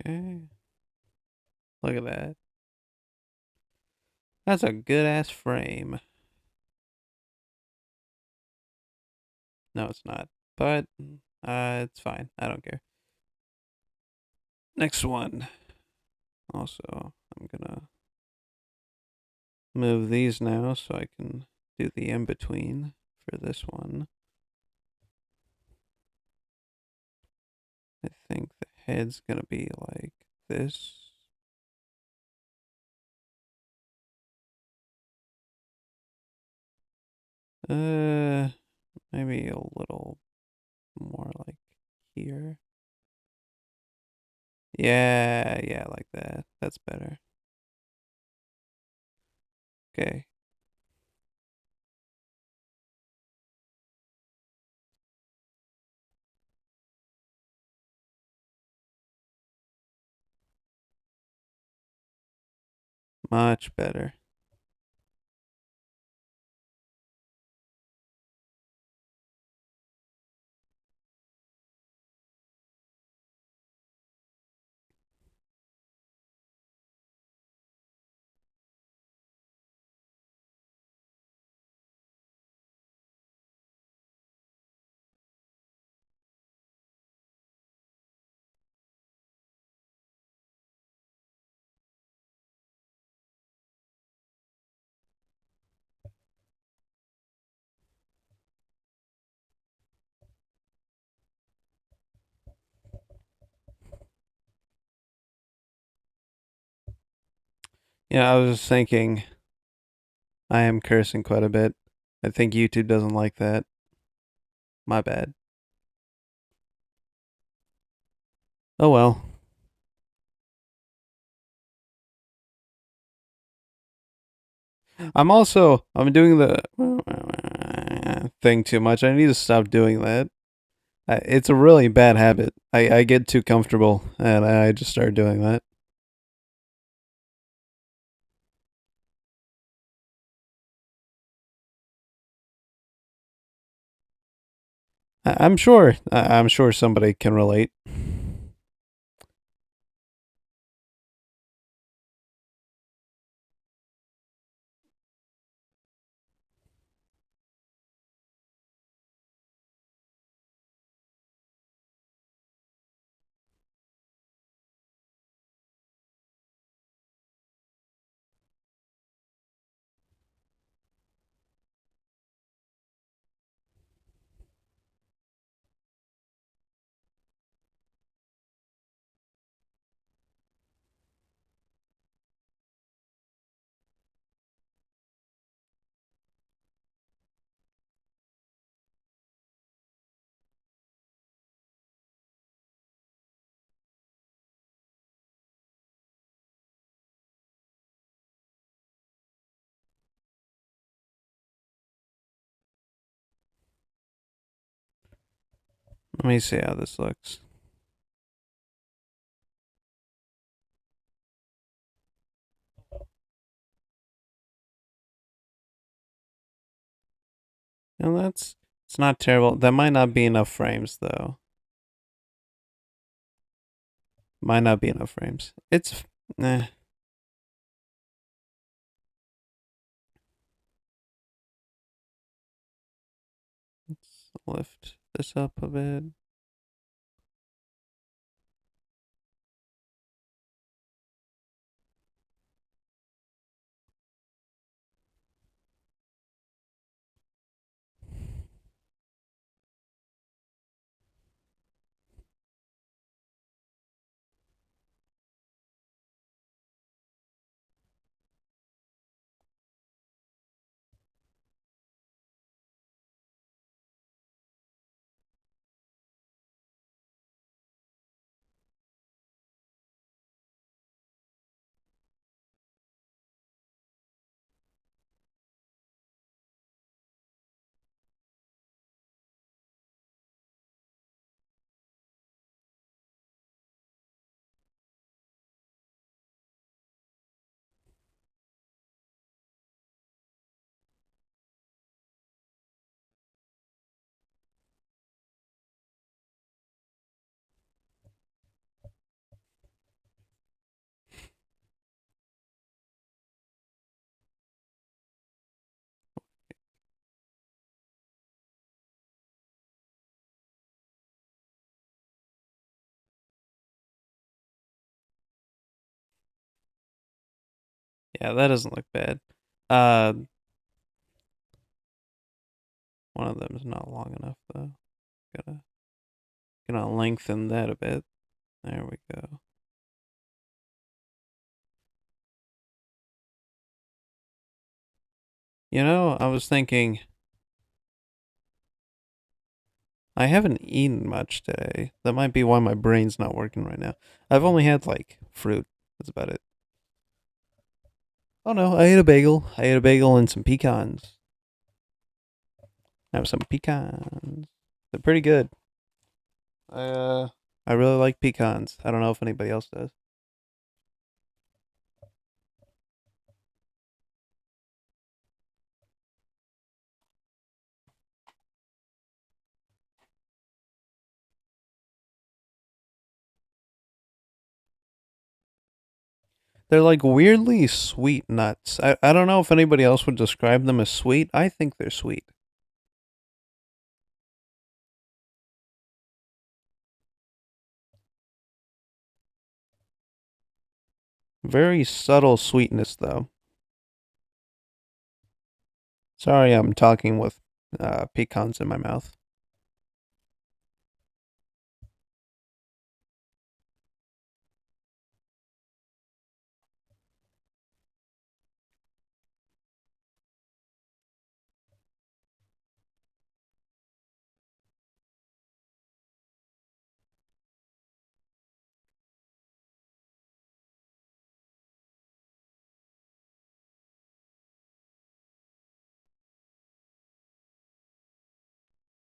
Okay. Look at that. That's a good ass frame. No, it's not. But it's fine. I don't care. Next one. Also, I'm gonna move these now so I can do the in between for this one. I think the head's gonna be like this. Maybe a little more like here. Yeah, yeah, like that. That's better. Okay. Much better. Yeah, I was just thinking I am cursing quite a bit. I think YouTube doesn't like that. My bad. Oh well. I'm doing the thing too much. I need to stop doing that. It's a really bad habit. I get too comfortable and I just start doing that. I'm sure. I'm sure somebody can relate. Let me see how this looks. And that's it's not terrible. That might not be enough frames though. Might not be enough frames. It's eh. Let's lift this up a bit. Yeah, that doesn't look bad. Uh, one of them is not long enough though. Gotta lengthen that a bit. There we go. You know, I was thinking I haven't eaten much today. That might be why my brain's not working right now. I've only had like fruit. That's about it. Oh no, I ate a bagel. I ate a bagel and some pecans. I have some pecans. They're pretty good. I uh I really like pecans. I don't know if anybody else does. They're like weirdly sweet nuts. I don't know if anybody else would describe them as sweet. I think they're sweet. Very subtle sweetness though. Sorry, I'm talking with pecans in my mouth.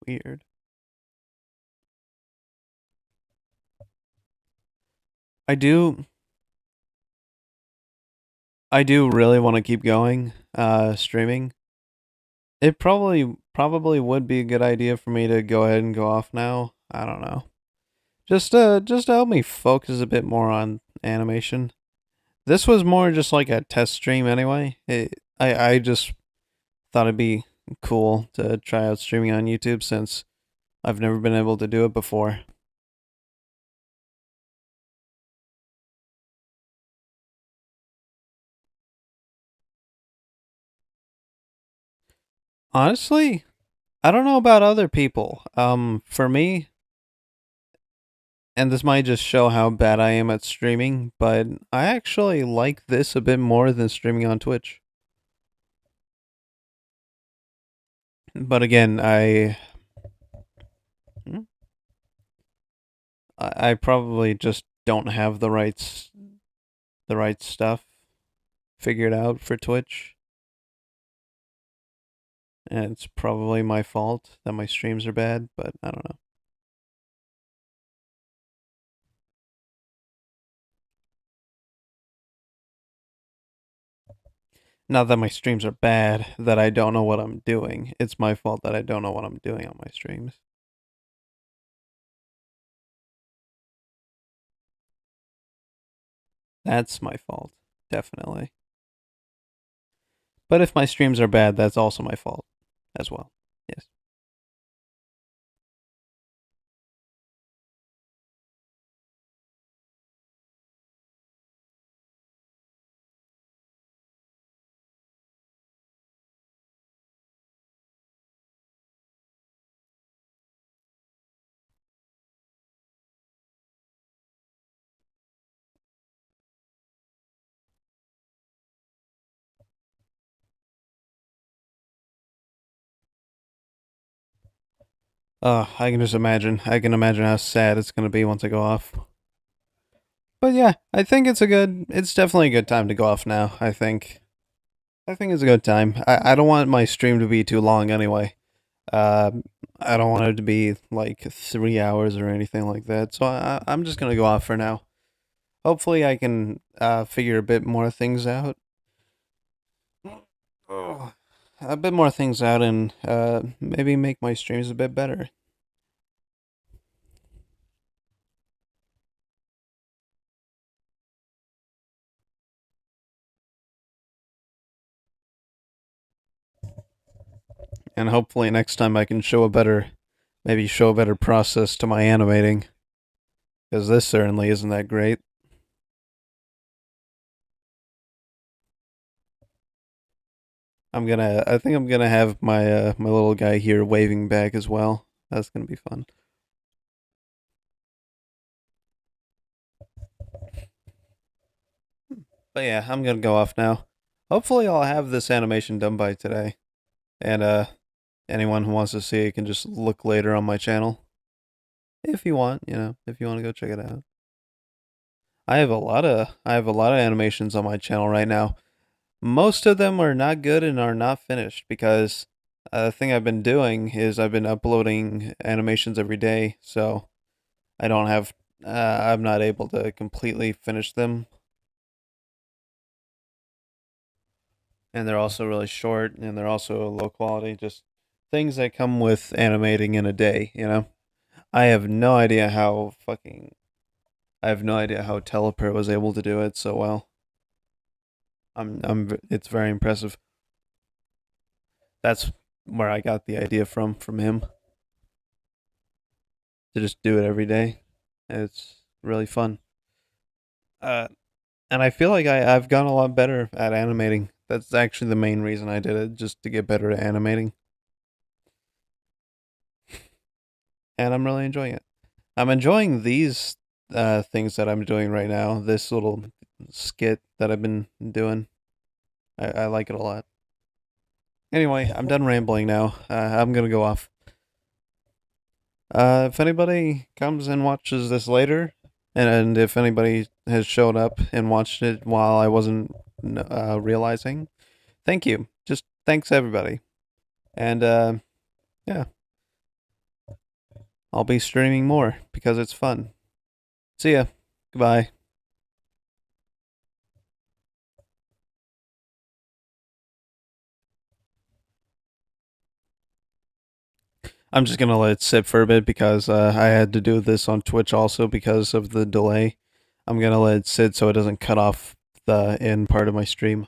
Weird. I do I do really want to keep going streaming. It probably would be a good idea for me to go ahead and go off now. I don't know. Just to help me focus a bit more on animation. This was more just like a test stream anyway. I just thought it'd be cool to try out streaming on YouTube since I've never been able to do it before. Honestly, I don't know about other people. For me, and this might just show how bad I am at streaming, but I actually like this a bit more than streaming on Twitch. But again, hmm? I probably just don't have the right stuff figured out for Twitch. And it's probably my fault that my streams are bad, but I don't know. Not that my streams are bad, that I don't know what I'm doing. It's my fault that I don't know what I'm doing on my streams. That's my fault, definitely. But if my streams are bad, that's also my fault as well. Yes. I can just imagine. I can imagine how sad it's gonna be once I go off. But yeah, I think it's definitely a good time to go off now. I think it's a good time. I don't want my stream to be too long anyway. Uh, I don't want it to be like 3 hours or anything like that. So I'm just gonna go off for now. Hopefully, I can figure a bit more things out. Oh, a bit more things out and maybe make my streams a bit better. And hopefully next time I can maybe show a better process to my animating, because this certainly isn't that great. I think I'm gonna have my little guy here waving back as well. That's gonna be fun. But yeah, I'm gonna go off now. Hopefully I'll have this animation done by today. And anyone who wants to see it can just look later on my channel. If you want, if you want to go check it out. I have a lot of animations on my channel right now. Most of them are not good and are not finished because the thing I've been doing is I've been uploading animations every day, so I don't have I'm not able to completely finish them. And they're also really short and they're also low quality, just things that come with animating in a day. I have no idea how I have no idea how Teleper was able to do it so well. It's very impressive. That's where I got the idea from him to just do it every day. It's really fun. Uh, and I feel like I've gotten a lot better at animating. That's actually the main reason I did it, just to get better at animating. And I'm really enjoying it. I'm enjoying these things that I'm doing right now. This little skit that I've been doing. I like it a lot. Anyway, I'm done rambling now. I'm gonna go off. If anybody comes and watches this later, and if anybody has showed up and watched it while I wasn't realizing, thank you. Just thanks everybody. And yeah, I'll be streaming more because it's fun. See ya. Goodbye. I'm just gonna let it sit for a bit because I had to do this on Twitch also because of the delay. I'm gonna let it sit so it doesn't cut off the end part of my stream.